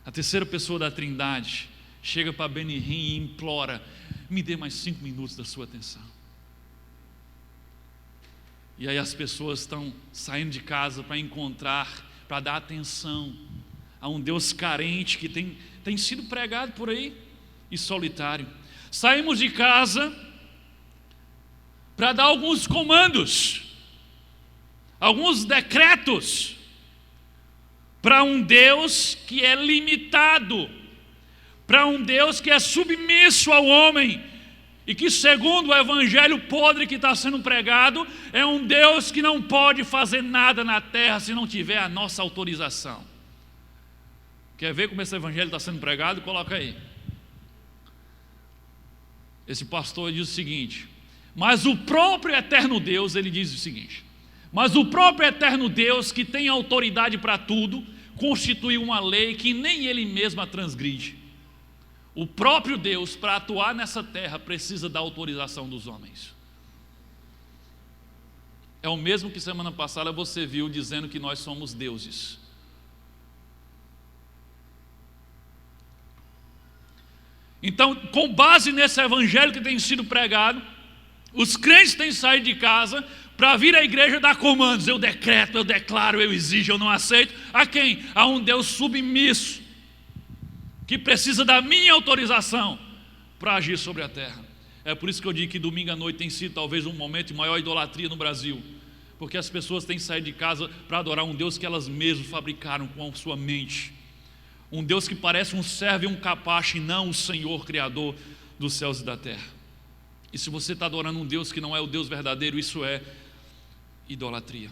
a terceira pessoa da Trindade, chega para Benny Hinn e implora: me dê mais 5 minutos da sua atenção. E aí as pessoas estão saindo de casa para encontrar, para dar atenção a um Deus carente que tem sido pregado por aí e solitário. Saímos de casa para dar alguns comandos, alguns decretos para um Deus que é limitado, para um Deus que é submisso ao homem e que, segundo o evangelho podre que está sendo pregado, é um Deus que não pode fazer nada na terra se não tiver a nossa autorização. Quer ver como esse evangelho está sendo pregado? Coloca aí. Esse pastor diz o seguinte: mas o próprio eterno Deus, ele diz o seguinte: mas o próprio eterno Deus, que tem autoridade para tudo, constituiu uma lei que nem ele mesmo a transgride. O próprio Deus, para atuar nessa terra, precisa da autorização dos homens. É o mesmo que semana passada você viu dizendo que nós somos deuses. Então, com base nesse evangelho que tem sido pregado, os crentes têm saído de casa para vir à igreja dar comandos. Eu decreto, eu declaro, eu exijo, eu não aceito. A quem? A um Deus submisso, que precisa da minha autorização para agir sobre a terra. É por isso que eu digo que domingo à noite tem sido talvez um momento de maior idolatria no Brasil, porque as pessoas têm saído de casa para adorar um Deus que elas mesmas fabricaram com a sua mente, um Deus que parece um servo e um capacho, e não o Senhor Criador dos céus e da terra. E se você está adorando um Deus que não é o Deus verdadeiro, isso é idolatria.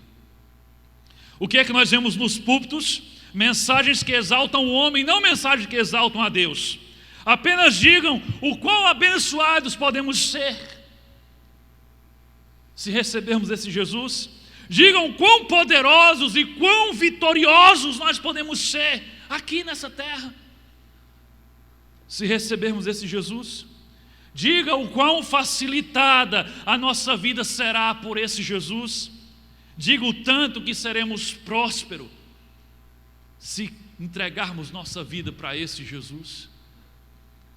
O que é que nós vemos nos púlpitos? mensagens que exaltam o homem, não mensagens que exaltam a Deus. Apenas digam o quão abençoados podemos ser se recebermos esse Jesus. Digam quão poderosos e quão vitoriosos nós podemos ser aqui nessa terra se recebermos esse Jesus. Diga o quão facilitada a nossa vida será por esse Jesus. Diga o tanto que seremos prósperos se entregarmos nossa vida para esse Jesus.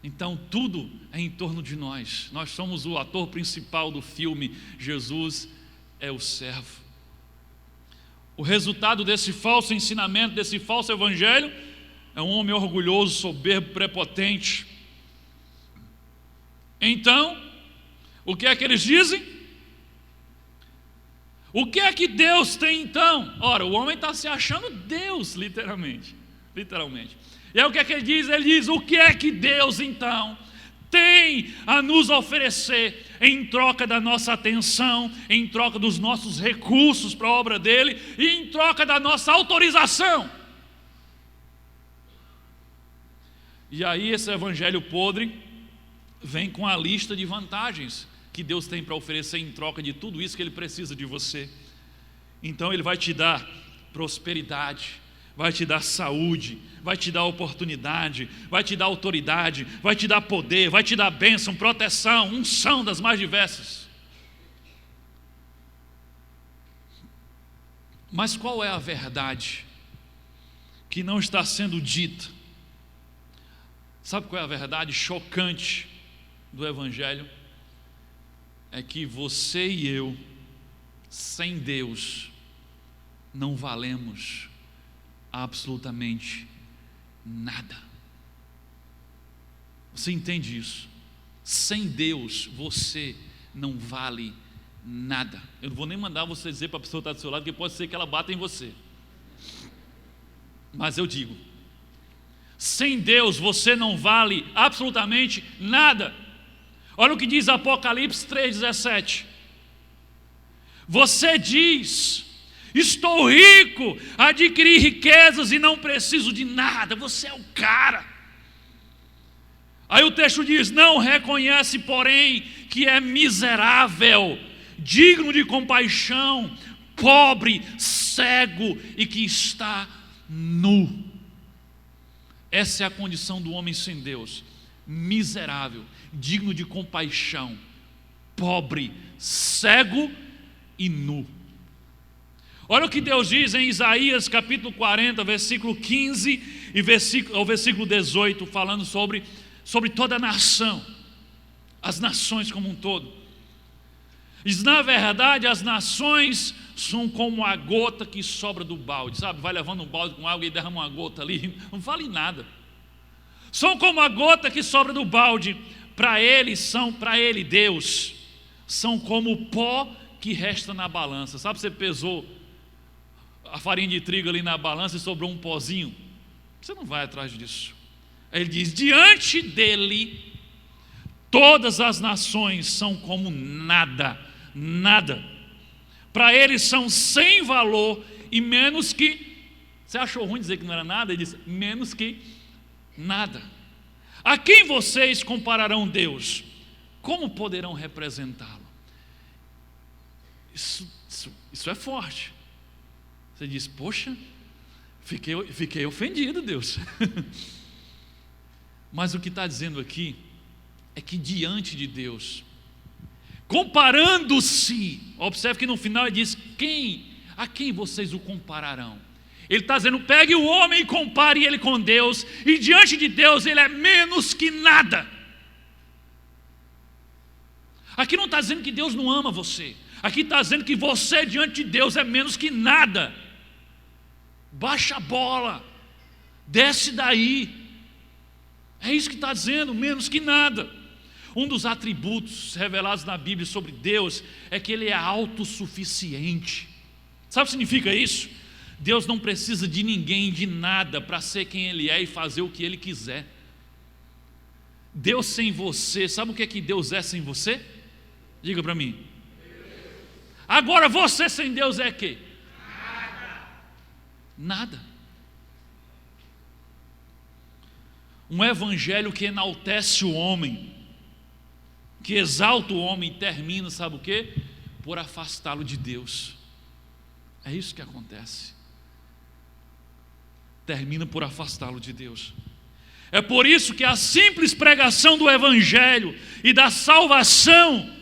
Então tudo é em torno de nós. Nós somos o ator principal do filme. Jesus é o servo. O resultado desse falso ensinamento, desse falso evangelho, é um homem orgulhoso, soberbo, prepotente. Então, o que é que eles dizem? O que é que Deus tem então? Ora, o homem está se achando Deus, literalmente. E aí o que é que ele diz? Ele diz, o que é que Deus então tem a nos oferecer em troca da nossa atenção, em troca dos nossos recursos para a obra dele e em troca da nossa autorização? E aí esse evangelho podre vem com a lista de vantagens que Deus tem para oferecer em troca de tudo isso que Ele precisa de você. Então Ele vai te dar prosperidade, vai te dar saúde, vai te dar oportunidade, vai te dar autoridade, vai te dar poder, vai te dar bênção, proteção, unção das mais diversas. Mas qual é a verdade que não está sendo dita? Sabe qual é a verdade chocante do Evangelho? É que você e eu, sem Deus, não valemos absolutamente nada. Você entende isso? Sem Deus, você não vale nada. Eu não vou nem mandar você dizer para a pessoa que está do seu lado, que pode ser que ela bata em você. Mas eu digo, sem Deus você não vale absolutamente nada. Olha o que diz Apocalipse 3,17. Você diz, estou rico, adquiri riquezas e não preciso de nada. Você é o cara. Aí o texto diz, não reconhece, porém, que é miserável, digno de compaixão, pobre, cego e que está nu. Essa é a condição do homem sem Deus: miserável, digno de compaixão, pobre, cego e nu. Olha o que Deus diz em Isaías capítulo 40, versículo 15 e ao versículo 18, falando sobre toda a nação, as nações como um todo. Diz, na verdade, as nações são como a gota que sobra do balde, sabe? Vai levando um balde com água e derrama uma gota ali, não vale nada. São como a gota que sobra do balde. Para ele, Deus, são como o pó que resta na balança. Sabe, você pesou a farinha de trigo ali na balança e sobrou um pozinho? Você não vai atrás disso. Ele diz, diante dele, todas as nações são como nada, nada. Para eles são sem valor e menos que... Você achou ruim dizer que não era nada? Ele diz, menos que nada. A quem vocês compararão Deus? Como poderão representá-lo? Isso é forte. Você diz, poxa, fiquei ofendido, Deus. Mas o que está dizendo aqui é que diante de Deus, comparando-se, observe que no final ele diz, a quem vocês o compararão? Ele está dizendo, pegue o homem e compare ele com Deus, e diante de Deus ele é menos que nada. Aqui não está dizendo que Deus não ama você, aqui está dizendo que você diante de Deus é menos que nada. Baixa a bola, desce daí. É isso que está dizendo, menos que nada. Um dos atributos revelados na Bíblia sobre Deus é que Ele é autossuficiente. Sabe o que significa isso? Deus não precisa de ninguém, de nada, para ser quem Ele é e fazer o que Ele quiser. Deus sem você, sabe o que é que Deus é sem você? Diga para mim. Agora você sem Deus é quê? Nada. um evangelho que enaltece o homem, que exalta o homem e termina, sabe o quê? Por afastá-lo de Deus. É isso que acontece. Termina por afastá-lo de Deus. É por isso que a simples pregação do evangelho e da salvação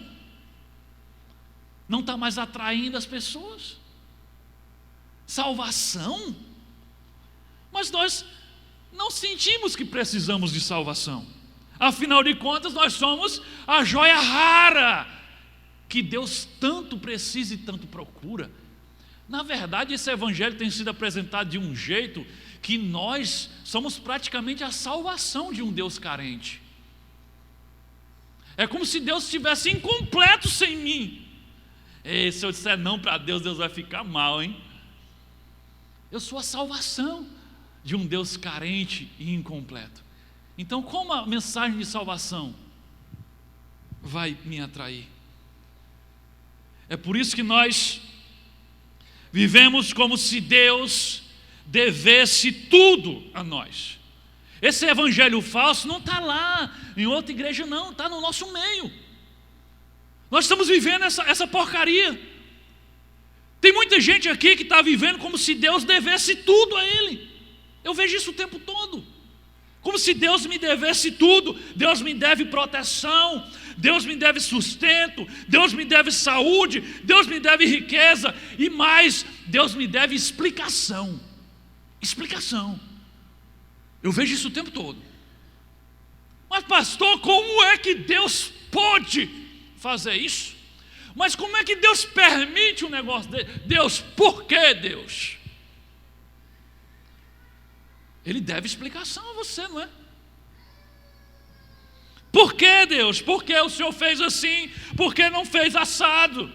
não está mais atraindo as pessoas. Salvação? Mas nós não sentimos que precisamos de salvação. Afinal de contas, nós somos a joia rara que Deus tanto precisa e tanto procura. Na verdade, esse evangelho tem sido apresentado de um jeito que nós somos praticamente a salvação de um Deus carente. É como se Deus estivesse incompleto sem mim. E se eu disser não para Deus, Deus vai ficar mal, hein? Eu sou a salvação de um Deus carente e incompleto. Então, como a mensagem de salvação vai me atrair? É por isso que nós vivemos como se Deus devesse tudo a nós. Esse evangelho falso não está lá em outra igreja, não, está no nosso meio. Nós estamos vivendo essa porcaria. Tem muita gente aqui que está vivendo como se Deus devesse tudo a ele. Eu vejo isso o tempo todo. Como se Deus me devesse tudo. Deus me deve proteção, Deus me deve sustento, Deus me deve saúde, Deus me deve riqueza e mais, Deus me deve explicação. Explicação. Eu vejo isso o tempo todo. Mas pastor, como é que Deus pode fazer isso? Mas como é que Deus permite um negócio dele? Deus, por que Deus? Ele deve explicação a você, não é? Por que Deus? Por que o Senhor fez assim? Por que não fez assado?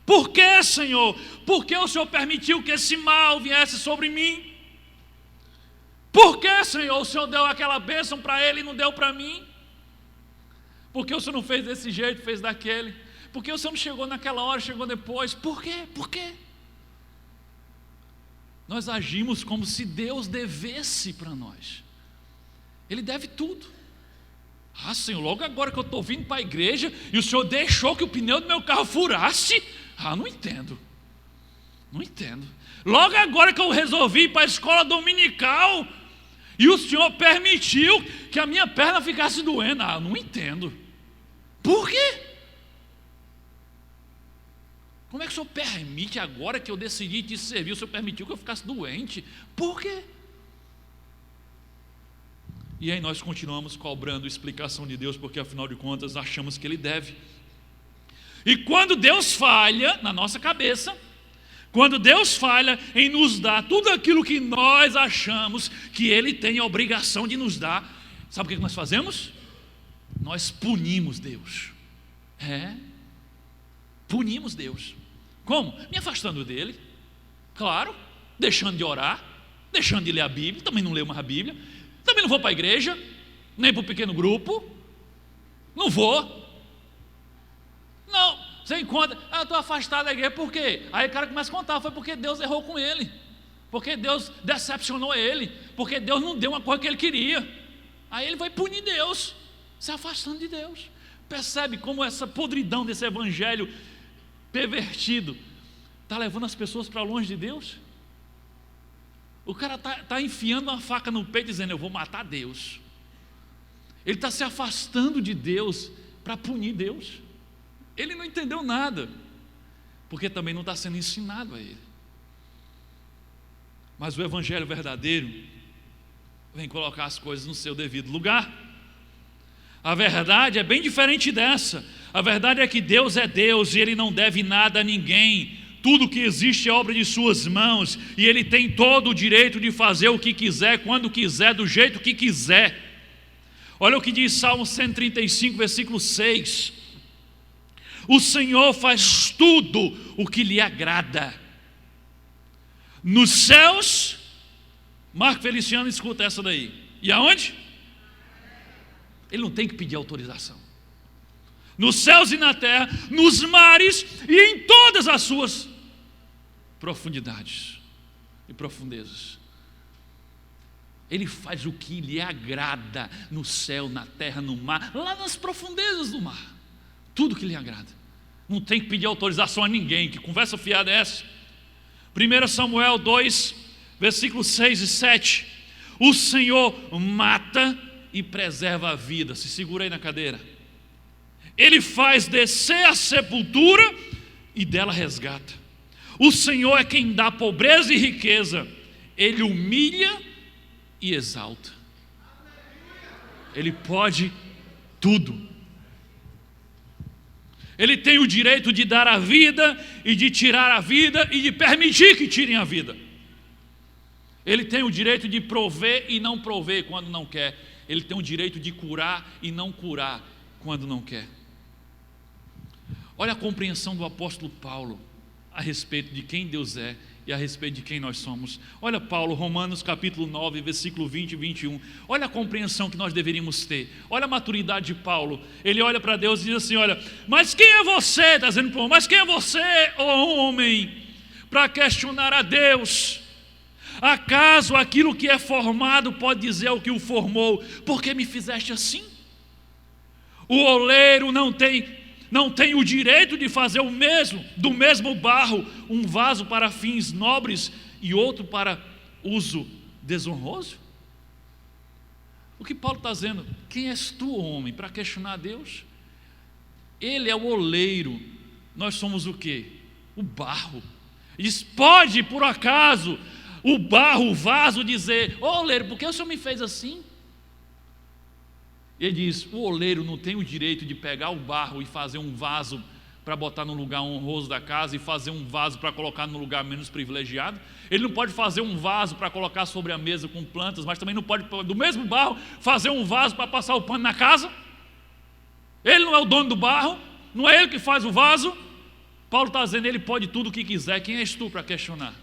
Por que, Senhor? Por que o Senhor permitiu que esse mal viesse sobre mim? Por que, Senhor, o Senhor deu aquela bênção para ele e não deu para mim? Por que o Senhor não fez desse jeito, fez daquele? Por que o Senhor não chegou naquela hora, chegou depois? Por quê? Por quê? Nós agimos como se Deus devesse para nós. Ele deve tudo. Ah, Senhor, logo agora que eu estou vindo para a igreja e o Senhor deixou que o pneu do meu carro furasse? Ah, não entendo. Não entendo. Logo agora que eu resolvi ir para a escola dominical e o Senhor permitiu que a minha perna ficasse doendo. Ah, não entendo. Por quê? Como é que o Senhor permite agora que eu decidi te servir, o Senhor permitiu que eu ficasse doente? Por quê? E aí nós continuamos cobrando explicação de Deus, porque afinal de contas achamos que Ele deve. E quando Deus falha na nossa cabeça, quando Deus falha em nos dar tudo aquilo que nós achamos que Ele tem a obrigação de nos dar, sabe o que nós fazemos? Nós punimos Deus. Punimos Deus. Como? Me afastando dele, claro, deixando de orar, deixando de ler a Bíblia, também não leio mais a Bíblia, também não vou para a igreja, nem para o pequeno grupo, não vou. Não, você encontra, eu estou afastado da igreja, por quê? Aí o cara começa a contar, foi porque Deus errou com ele, porque Deus decepcionou ele, porque Deus não deu uma coisa que ele queria. Aí ele vai punir Deus, se afastando de Deus. Percebe como essa podridão desse evangelho pervertido está levando as pessoas para longe de Deus? O cara está enfiando uma faca no peito dizendo, eu vou matar Deus. Ele está se afastando de Deus para punir Deus. Ele não entendeu nada, porque também não está sendo ensinado a ele. Mas o evangelho verdadeiro vem colocar as coisas no seu devido lugar. A verdade é bem diferente dessa. A verdade é que Deus é Deus e Ele não deve nada a ninguém. Tudo que existe é obra de suas mãos e Ele tem todo o direito de fazer o que quiser, quando quiser, do jeito que quiser. Olha o que diz Salmo 135, versículo 6. O Senhor faz tudo o que lhe agrada. Nos céus, Marco Feliciano, escuta essa daí. E aonde? Ele não tem que pedir autorização. Nos céus e na terra, nos mares e em todas as suas profundidades e profundezas. Ele faz o que lhe agrada no céu, na terra, no mar, lá nas profundezas do mar. Tudo que lhe agrada. Não tem que pedir autorização a ninguém. Que conversa fiada é essa? 1 Samuel 2, versículos 6 e 7. O Senhor mata e preserva a vida. Se segura aí na cadeira. Ele faz descer a sepultura e dela resgata. O Senhor é quem dá pobreza e riqueza. Ele humilha e exalta. Ele pode tudo. Ele tem o direito de dar a vida e de tirar a vida e de permitir que tirem a vida. Ele tem o direito de prover e não prover quando não quer. Ele tem o direito de curar e não curar quando não quer. Olha a compreensão do apóstolo Paulo a respeito de quem Deus é e a respeito de quem nós somos. Olha Paulo, Romanos capítulo 9, versículo 20 e 21. Olha a compreensão que nós deveríamos ter. Olha a maturidade de Paulo. Ele olha para Deus e diz assim, olha, mas quem é você? Está dizendo para o homem, mas quem é você, ó homem, para questionar a Deus? Acaso aquilo que é formado pode dizer ao que o formou, por que me fizeste assim? O oleiro não tem o direito de fazer o mesmo, do mesmo barro, um vaso para fins nobres e outro para uso desonroso? O que Paulo está dizendo? Quem és tu, homem, para questionar a Deus? Ele é o oleiro, nós somos o quê? O barro. Ele diz, pode por acaso o barro, o vaso dizer, ô oleiro, por que o senhor me fez assim? Ele diz, o oleiro não tem o direito de pegar o barro e fazer um vaso para botar no lugar honroso da casa e fazer um vaso para colocar no lugar menos privilegiado. Ele não pode fazer um vaso para colocar sobre a mesa com plantas, mas também não pode, do mesmo barro, fazer um vaso para passar o pano na casa. Ele não é o dono do barro, não é ele que faz o vaso. Paulo está dizendo, ele pode tudo o que quiser. Quem és tu para questionar?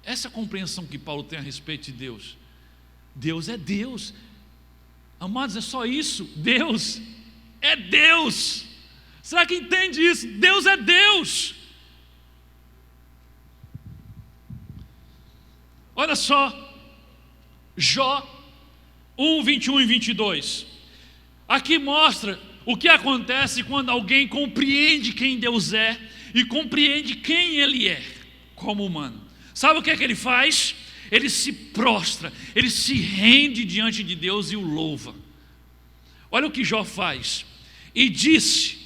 Essa é a compreensão que Paulo tem a respeito de Deus. Deus é Deus. Amados, é só isso. Deus é Deus. Será que entende isso? Deus é Deus. Olha só, Jó 1, 21 e 22. Aqui mostra o que acontece quando alguém compreende quem Deus é e compreende quem Ele é como humano. Sabe o que é que ele faz? Ele se prostra, ele se rende diante de Deus e o louva. Olha o que Jó faz. E disse,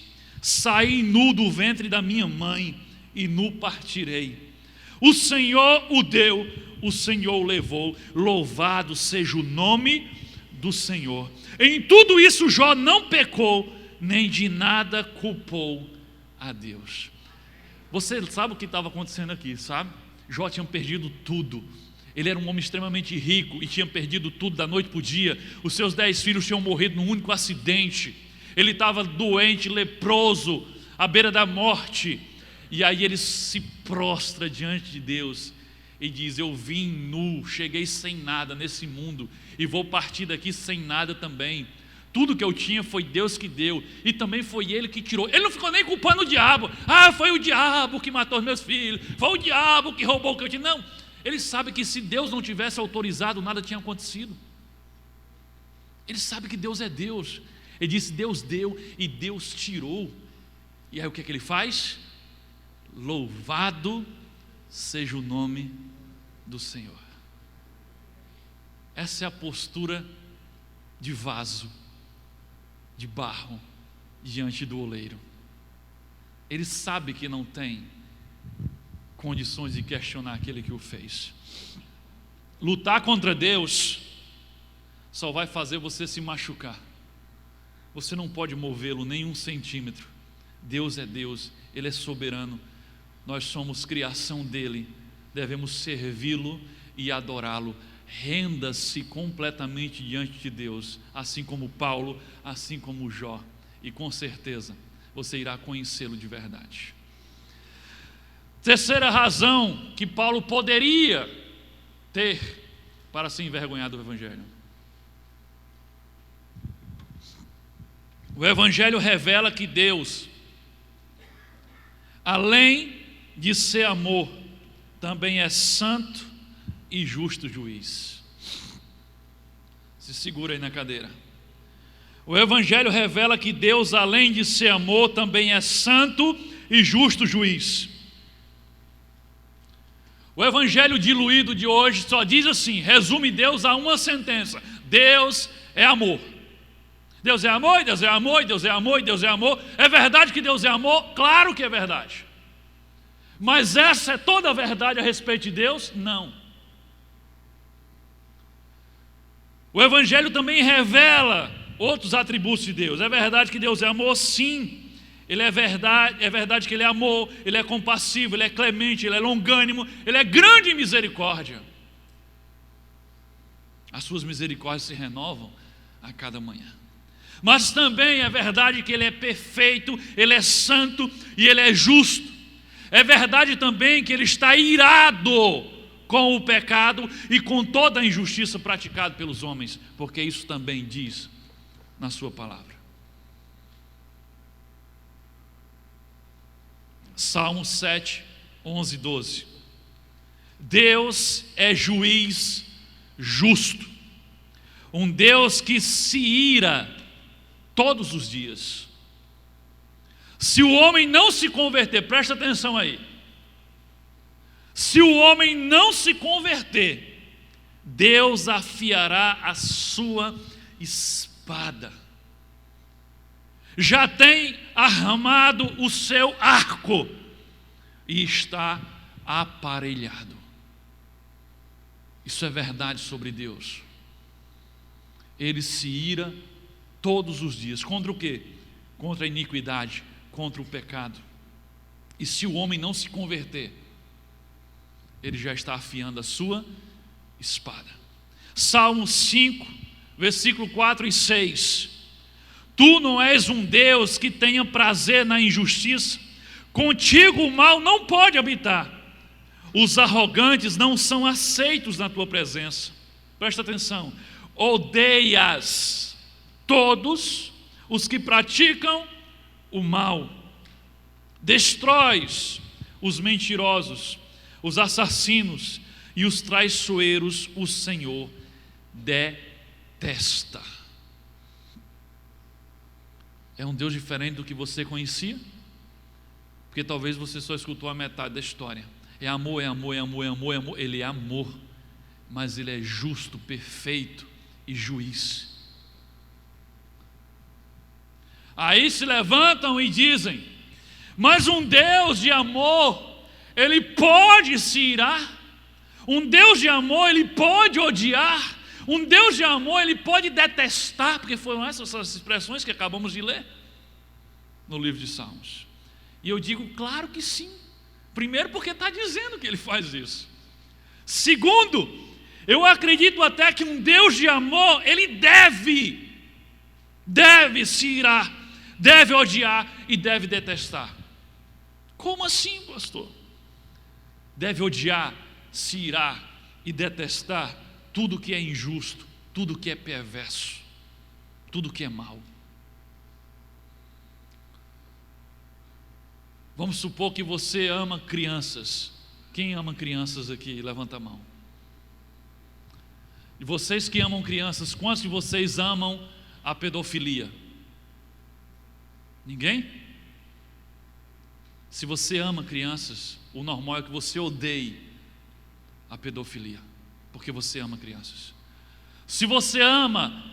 saí nu do ventre da minha mãe e nu partirei. O Senhor o deu, o Senhor o levou, louvado seja o nome do Senhor. Em tudo isso Jó não pecou, nem de nada culpou a Deus. Você sabe o que estava acontecendo aqui, sabe? Jó tinha perdido tudo. Ele era um homem extremamente rico e tinha perdido tudo da noite para o dia. Os seus 10 filhos tinham morrido num único acidente. Ele estava doente, leproso, à beira da morte. E aí ele se prostra diante de Deus e diz, eu vim nu, cheguei sem nada nesse mundo e vou partir daqui sem nada também. Tudo que eu tinha foi Deus que deu e também foi Ele que tirou. Ele não ficou nem culpando o diabo. Ah, foi o diabo que matou os meus filhos, foi o diabo que roubou o que eu tinha. Não, ele sabe que se Deus não tivesse autorizado, nada tinha acontecido. Ele sabe que Deus é Deus. Ele disse, Deus deu e Deus tirou. E aí o que é que ele faz? Louvado seja o nome do Senhor. Essa é a postura de vaso, de barro, diante do oleiro. Ele sabe que não tem condições de questionar aquele que o fez. Lutar contra Deus só vai fazer você se machucar. Você não pode movê-lo nem 1 centímetro. Deus é Deus, Ele é soberano. Nós somos criação dEle, devemos servi-lo e adorá-lo. Renda-se completamente diante de Deus, assim como Paulo, assim como Jó, e com certeza você irá conhecê-lo de verdade. Terceira razão que Paulo poderia ter para se envergonhar do Evangelho. O Evangelho revela que Deus, além de ser amor, também é santo, e justo juiz. Se segura aí na cadeira. O Evangelho revela que Deus, além de ser amor, também é santo e justo juiz. O Evangelho diluído de hoje só diz assim, resume Deus a uma sentença: Deus é amor. Deus é amor, Deus é amor, Deus é amor, Deus é amor. É verdade que Deus é amor? Claro que é verdade. Mas essa é toda a verdade a respeito de Deus? Não. O Evangelho também revela outros atributos de Deus. É verdade que Deus é amor? Sim. É verdade que Ele é amor, Ele é compassivo, Ele é clemente, Ele é longânimo, Ele é grande em misericórdia. As suas misericórdias se renovam a cada manhã. Mas também é verdade que Ele é perfeito, Ele é santo e Ele é justo. É verdade também que Ele está irado com o pecado e com toda a injustiça praticada pelos homens, porque isso também diz na sua palavra. Salmo 7, 11 e 12. Deus é juiz justo, um Deus que se ira todos os dias. Se o homem não se converter, presta atenção aí, se o homem não se converter, Deus afiará a sua espada. Já tem armado o seu arco e está aparelhado. Isso é verdade sobre Deus. Ele se ira todos os dias. Contra o quê? Contra a iniquidade, contra o pecado. E se o homem não se converter, ele já está afiando a sua espada. Salmo 5, versículo 4 e 6. Tu não és um Deus que tenha prazer na injustiça, contigo o mal não pode habitar. Os arrogantes não são aceitos na tua presença. Presta atenção. Odeias todos os que praticam o mal. Destróis os mentirosos, os assassinos e os traiçoeiros, o Senhor detesta. É um Deus diferente do que você conhecia? Porque talvez você só escutou a metade da história. É amor, é amor, é amor, é amor, é amor. Ele é amor, mas Ele é justo, perfeito e juiz. Aí se levantam e dizem: mas um Deus de amor, Ele pode se irar? Um Deus de amor, Ele pode odiar? Um Deus de amor, Ele pode detestar? Porque foram essas expressões que acabamos de ler no livro de Salmos. E eu digo, claro que sim. Primeiro, porque está dizendo que Ele faz isso. Segundo, eu acredito até que um Deus de amor, Ele deve se irar, deve odiar e deve detestar. Como assim, pastor? Deve odiar, se irar e detestar tudo que é injusto, tudo que é perverso, tudo que é mal. Vamos supor que você ama crianças. Quem ama crianças aqui? Levanta a mão. E vocês que amam crianças, quantos de vocês amam a pedofilia? Ninguém? Se você ama crianças, o normal é que você odeie a pedofilia, porque você ama crianças. Se você ama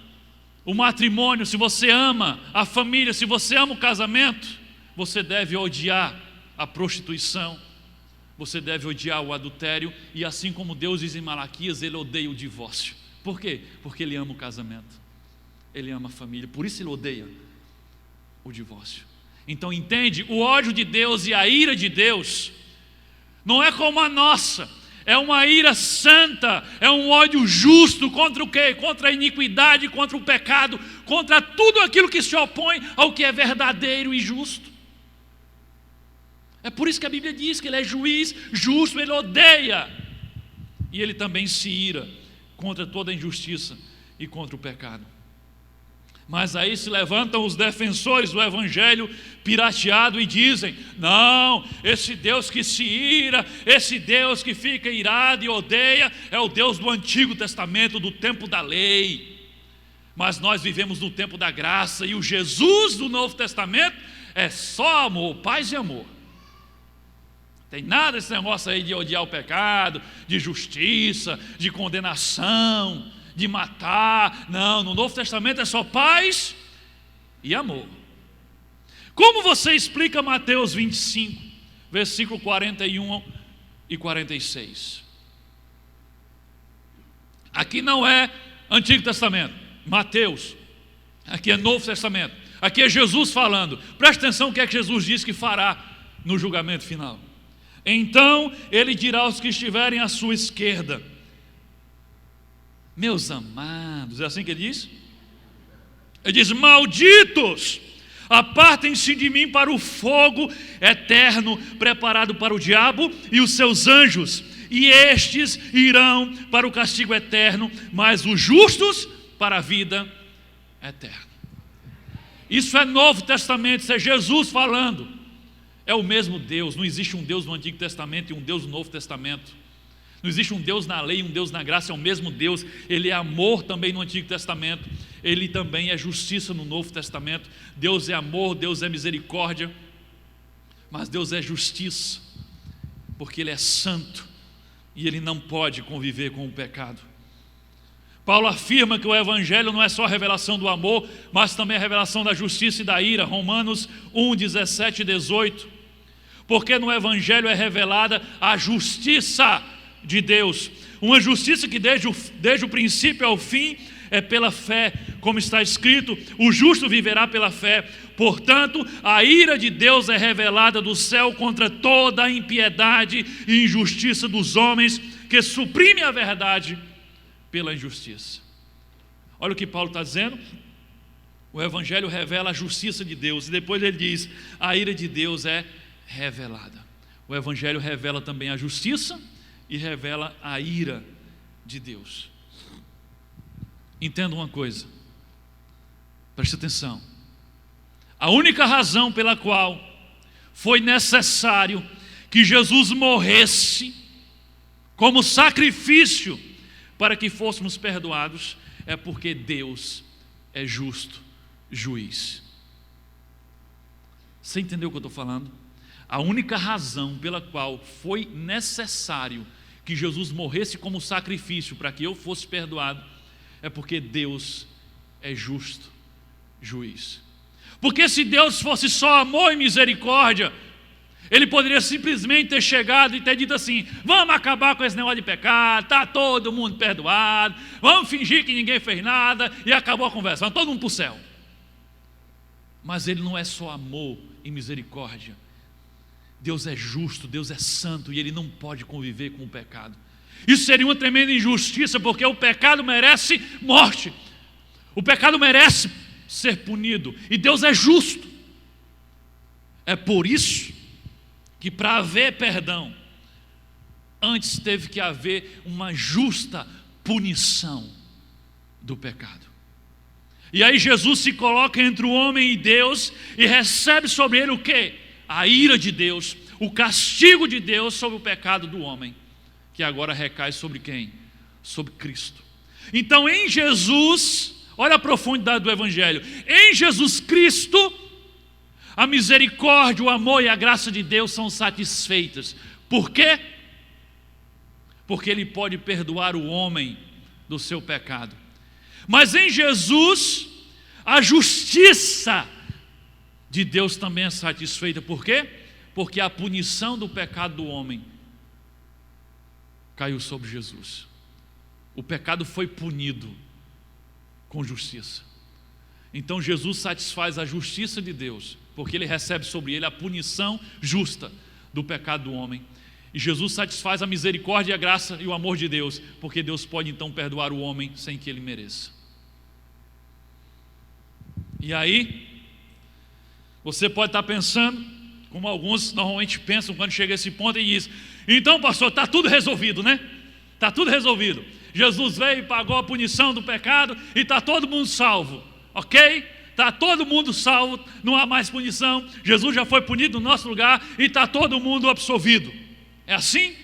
o matrimônio, se você ama a família, se você ama o casamento, você deve odiar a prostituição, você deve odiar o adultério, e assim como Deus diz em Malaquias, Ele odeia o divórcio. Por quê? Porque Ele ama o casamento, Ele ama a família, por isso Ele odeia o divórcio. Então entende, o ódio de Deus e a ira de Deus não é como a nossa. É uma ira santa, é um ódio justo contra o quê? Contra a iniquidade, contra o pecado, contra tudo aquilo que se opõe ao que é verdadeiro e justo. É por isso que a Bíblia diz que Ele é juiz justo, Ele odeia. E Ele também se ira contra toda a injustiça e contra o pecado. Mas aí se levantam os defensores do evangelho pirateado e dizem: não, esse Deus que se ira, esse Deus que fica irado e odeia, é o Deus do Antigo Testamento, do tempo da lei. Mas nós vivemos no tempo da graça, e o Jesus do Novo Testamento é só amor, paz e amor. Tem nada desse negócio aí de odiar o pecado, de justiça, de condenação, de matar. Não, no Novo Testamento é só paz e amor. Como você explica Mateus 25, versículo 41 e 46? Aqui não é Antigo Testamento, Mateus. Aqui é Novo Testamento. Aqui é Jesus falando. Preste atenção o que é que Jesus diz que fará no julgamento final. Então ele dirá aos que estiverem à sua esquerda: meus amados, é assim que ele diz? Ele diz: malditos, apartem-se de mim para o fogo eterno, preparado para o diabo e os seus anjos, e estes irão para o castigo eterno, mas os justos para a vida eterna. Isso é Novo Testamento, isso é Jesus falando. É o mesmo Deus, não existe um Deus no Antigo Testamento e um Deus no Novo Testamento. Não existe um Deus na lei e um Deus na graça, é o mesmo Deus. Ele é amor também no Antigo Testamento, ele também é justiça no Novo Testamento. Deus é amor, Deus é misericórdia, mas Deus é justiça, porque ele é santo e ele não pode conviver com o pecado. Paulo afirma que o evangelho não é só a revelação do amor, mas também a revelação da justiça e da ira. Romanos 1, 17 e 18. Porque no evangelho é revelada a justiça de Deus, uma justiça que desde o princípio ao fim é pela fé, como está escrito: o justo viverá pela fé. Portanto, a ira de Deus é revelada do céu contra toda a impiedade e injustiça dos homens que suprimem a verdade pela injustiça. Olha o que Paulo está dizendo. O evangelho revela a justiça de Deus, e depois ele diz: a ira de Deus é revelada. O evangelho revela também a justiça e revela a ira de Deus. Entenda uma coisa, preste atenção: a única razão pela qual foi necessário que Jesus morresse como sacrifício para que fôssemos perdoados é porque Deus é justo juiz. Você entendeu o que eu estou falando? A única razão pela qual foi necessário que Jesus morresse como sacrifício para que eu fosse perdoado é porque Deus é justo juiz. Porque se Deus fosse só amor e misericórdia, ele poderia simplesmente ter chegado e ter dito assim: vamos acabar com esse negócio de pecado, está todo mundo perdoado, vamos fingir que ninguém fez nada e acabou a conversa, vamos todo mundo para o céu. Mas ele não é só amor e misericórdia. Deus é justo, Deus é santo, e ele não pode conviver com o pecado. Isso seria uma tremenda injustiça, porque o pecado merece morte, o pecado merece ser punido, e Deus é justo. É por isso que, para haver perdão, antes teve que haver uma justa punição do pecado. E aí Jesus se coloca entre o homem e Deus e recebe sobre ele o quê? A ira de Deus, o castigo de Deus sobre o pecado do homem, que agora recai sobre quem? Sobre Cristo. Então, em Jesus, olha a profundidade do evangelho, em Jesus Cristo, a misericórdia, o amor e a graça de Deus são satisfeitas. Por quê? Porque ele pode perdoar o homem do seu pecado. Mas em Jesus, a justiça de Deus também é satisfeita. Por quê? Porque a punição do pecado do homem caiu sobre Jesus. O pecado foi punido com justiça. Então Jesus satisfaz a justiça de Deus, porque ele recebe sobre ele a punição justa do pecado do homem. E Jesus satisfaz a misericórdia, a graça e o amor de Deus, porque Deus pode então perdoar o homem sem que ele mereça. E aí, você pode estar pensando, como alguns normalmente pensam quando chega a esse ponto, e diz: então pastor, está tudo resolvido, né? Está tudo resolvido. Jesus veio e pagou a punição do pecado e está todo mundo salvo. ok? Está todo mundo salvo, não há mais punição, Jesus já foi punido no nosso lugar e está todo mundo absolvido. É assim?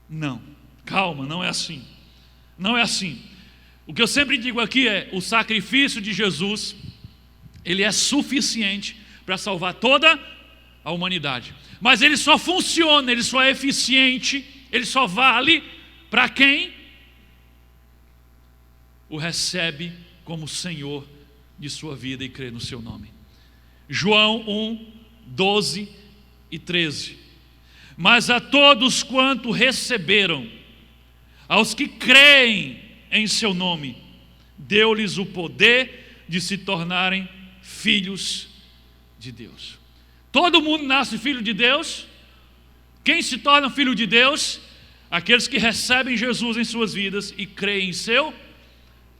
Não, calma, não é assim. Não é assim. O que eu sempre digo aqui é: o sacrifício de Jesus, ele é suficiente para salvar toda a humanidade. Mas ele só funciona, ele só é eficiente, ele só vale para quem o recebe como Senhor de sua vida e crê no seu nome. João 1, 12 e 13. Mas a todos quanto receberam, aos que creem em seu nome, deu-lhes o poder de se tornarem filhos de Deus. Todo mundo nasce filho de Deus. Quem se torna filho de Deus? Aqueles que recebem Jesus em suas vidas e creem em seu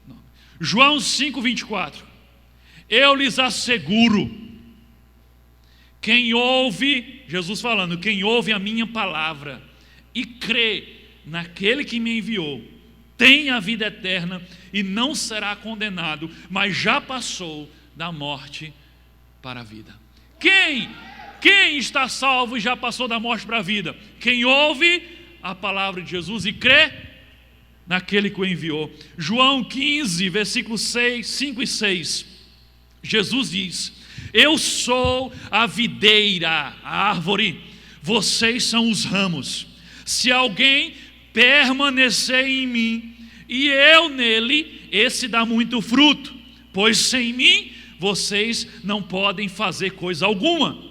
nome. João 5, 24. Eu lhes asseguro, quem ouve, Jesus falando, quem ouve a minha palavra e crê naquele que me enviou, tem a vida eterna e não será condenado, mas já passou da morte para a vida. Quem está salvo e já passou da morte para a vida? Quem ouve a palavra de Jesus e crê naquele que o enviou. João 15, versículos 5 e 6. Jesus diz: eu sou a videira, a árvore, vocês são os ramos. Se alguém permanecer em mim e eu nele, esse dá muito fruto, pois sem mim vocês não podem fazer coisa alguma.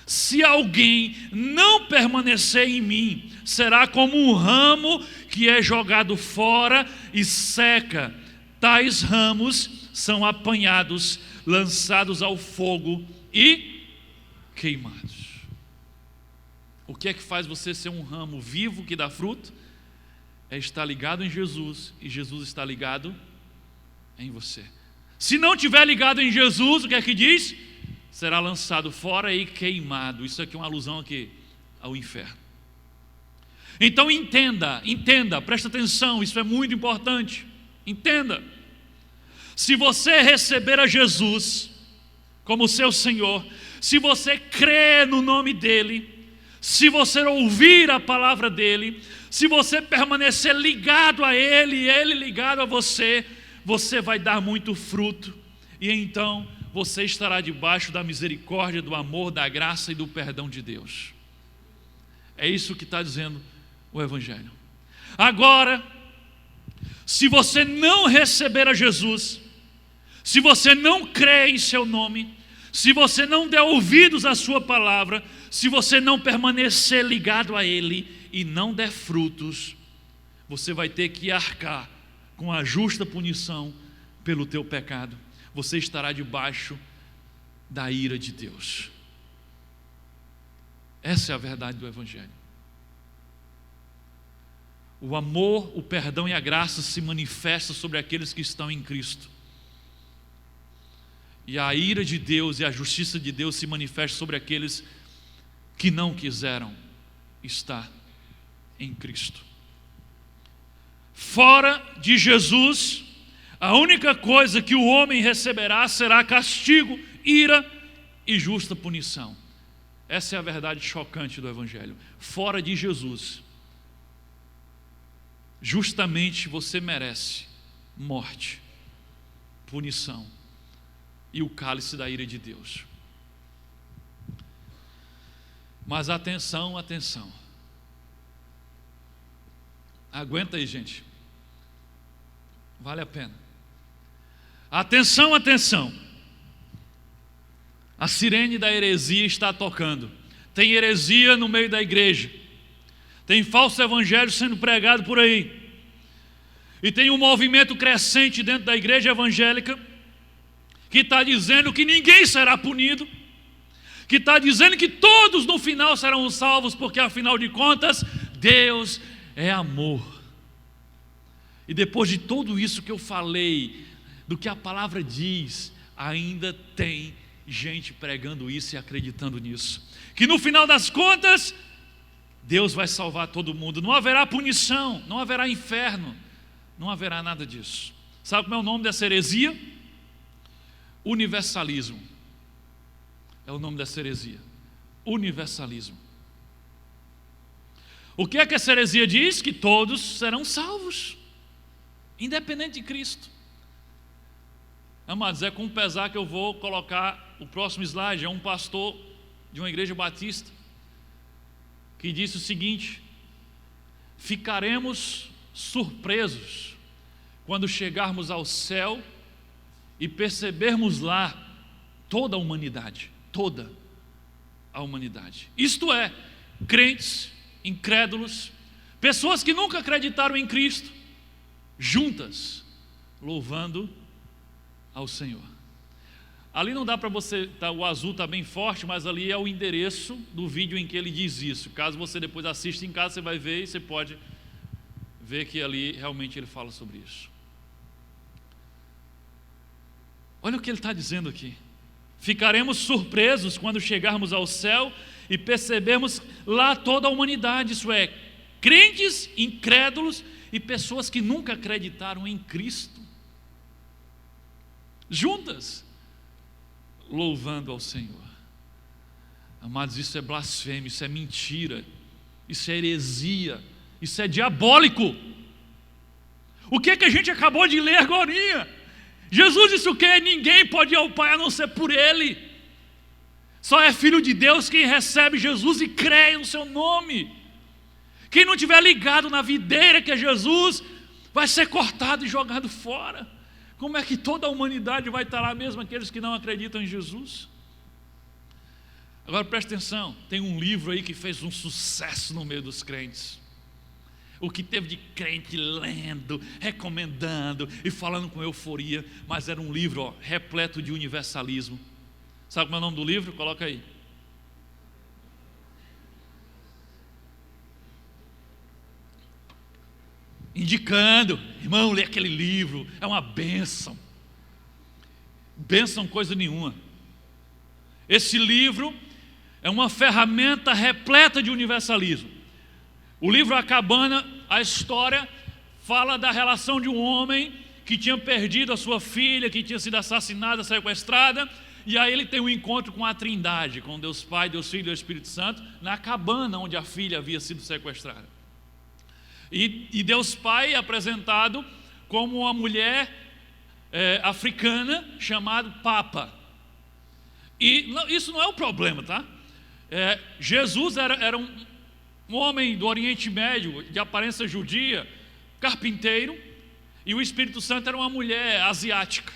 Se alguém não permanecer em mim, será como um ramo que é jogado fora e seca. Tais ramos são apanhados, lançados ao fogo e queimados. O que é que faz você ser um ramo vivo que dá fruto? É estar ligado em Jesus, e Jesus está ligado em você. Se não estiver ligado em Jesus, o que é que diz? Será lançado fora e queimado. Isso aqui é uma alusão aqui ao inferno. Então entenda, presta atenção, isso é muito importante. Entenda. Se você receber a Jesus como seu Senhor, se você crer no nome dEle, se você ouvir a palavra dEle, se você permanecer ligado a Ele e Ele ligado a você, você vai dar muito fruto. E então você estará debaixo da misericórdia, do amor, da graça e do perdão de Deus. É isso que está dizendo o Evangelho. Agora, se você não receber a Jesus, se você não crê em seu nome, se você não der ouvidos à sua palavra, se você não permanecer ligado a Ele e não der frutos, você vai ter que arcar com a justa punição pelo teu pecado. Você estará debaixo da ira de Deus. Essa é a verdade do Evangelho. O amor, o perdão e a graça se manifestam sobre aqueles que estão em Cristo. E a ira de Deus e a justiça de Deus se manifestam sobre aqueles que não quiseram estar em Cristo. Fora de Jesus, a única coisa que o homem receberá será castigo, ira e justa punição. Essa é a verdade chocante do Evangelho. Fora de Jesus, justamente você merece morte, punição e o cálice da ira de Deus. Mas atenção, atenção. Aguenta aí, gente. Vale a pena. Atenção, atenção. A sirene da heresia está tocando. Tem heresia no meio da igreja. Tem falso evangelho sendo pregado por aí. E tem um movimento crescente dentro da igreja evangélica que está dizendo que ninguém será punido, que está dizendo que todos no final serão salvos, porque afinal de contas, Deus é amor. E depois de tudo isso que eu falei, do que a palavra diz, ainda tem gente pregando isso e acreditando nisso, que no final das contas, Deus vai salvar todo mundo, não haverá punição, não haverá inferno, não haverá nada disso. Sabe como é o nome dessa heresia? Universalismo é o nome dessa heresia. Universalismo. O que é que essa heresia diz? Que todos serão salvos, independente de Cristo. Amados, é com pesar que eu vou colocar o próximo slide. É um pastor de uma igreja batista que disse o seguinte: ficaremos surpresos quando chegarmos ao céu e percebermos lá toda a humanidade, toda a humanidade. Isto é, crentes, incrédulos, pessoas que nunca acreditaram em Cristo, juntas, louvando ao Senhor. Ali não dá para você, o azul está bem forte, mas ali é o endereço do vídeo em que ele diz isso. Caso você depois assista em casa, você vai ver e você pode ver que ali realmente ele fala sobre isso. Olha o que ele está dizendo aqui: ficaremos surpresos quando chegarmos ao céu e percebermos lá toda a humanidade, isso é, crentes, incrédulos e pessoas que nunca acreditaram em Cristo, juntas, louvando ao Senhor. Amados, isso é blasfêmia, isso é mentira, isso é heresia, isso é diabólico. O que é que a gente acabou de ler agorinha? Jesus disse o quê? Ninguém pode ir ao Pai a não ser por Ele. Só é filho de Deus quem recebe Jesus e crê no seu nome. Quem não estiver ligado na videira que é Jesus, vai ser cortado e jogado fora. Como é que toda a humanidade vai estar lá mesmo, aqueles que não acreditam em Jesus? Agora preste atenção, tem um livro aí que fez um sucesso no meio dos crentes. O que teve de crente lendo, recomendando e falando com euforia, mas era um livro repleto de universalismo. Sabe como é o nome do livro? Coloca aí. Indicando, irmão, lê aquele livro, é uma bênção. Bênção coisa nenhuma. Esse livro é uma ferramenta repleta de universalismo. O livro A Cabana, a história, fala da relação de um homem que tinha perdido a sua filha, que tinha sido assassinada, sequestrada, e aí ele tem um encontro com a Trindade, com Deus Pai, Deus Filho e Deus Espírito Santo, na cabana onde a filha havia sido sequestrada. E Deus Pai é apresentado como uma mulher africana chamada Papa. E isso não é o problema, tá? Jesus era um homem do Oriente Médio, de aparência judia, carpinteiro, e o Espírito Santo era uma mulher asiática.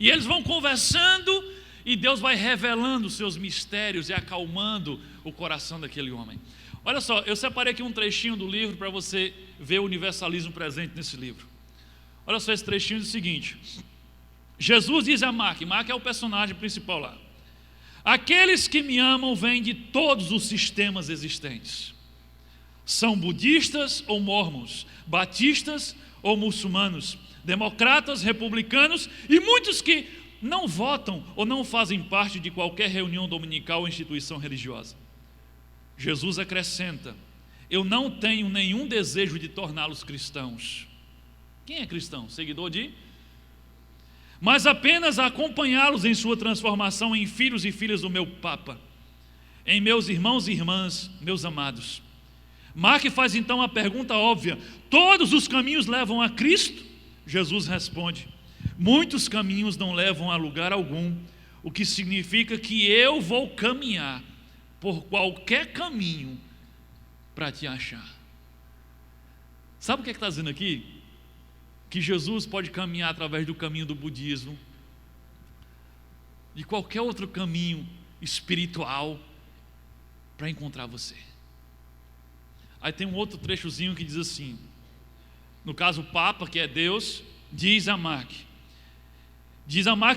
E eles vão conversando e Deus vai revelando os seus mistérios e acalmando o coração daquele homem. Olha só, eu separei aqui um trechinho do livro para você ver o universalismo presente nesse livro. Olha só esse trechinho, diz o seguinte: Jesus diz a Mark é o personagem principal lá: aqueles que me amam vêm de todos os sistemas existentes. São budistas ou mórmons, batistas ou muçulmanos, democratas, republicanos e muitos que não votam ou não fazem parte de qualquer reunião dominical ou instituição religiosa. Jesus acrescenta: eu não tenho nenhum desejo de torná-los cristãos. Quem é cristão? Seguidor de? Mas apenas acompanhá-los em sua transformação em filhos e filhas do meu Papa, em meus irmãos e irmãs, meus amados. Mark faz então a pergunta óbvia: todos os caminhos levam a Cristo? Jesus responde: muitos caminhos não levam a lugar algum, o que significa que eu vou caminhar por qualquer caminho para te achar. Sabe o que está dizendo aqui? Que Jesus pode caminhar através do caminho do budismo, de qualquer outro caminho espiritual, para encontrar você. Aí tem um outro trechozinho que diz assim, no caso o Papa, que é Deus, diz a Mark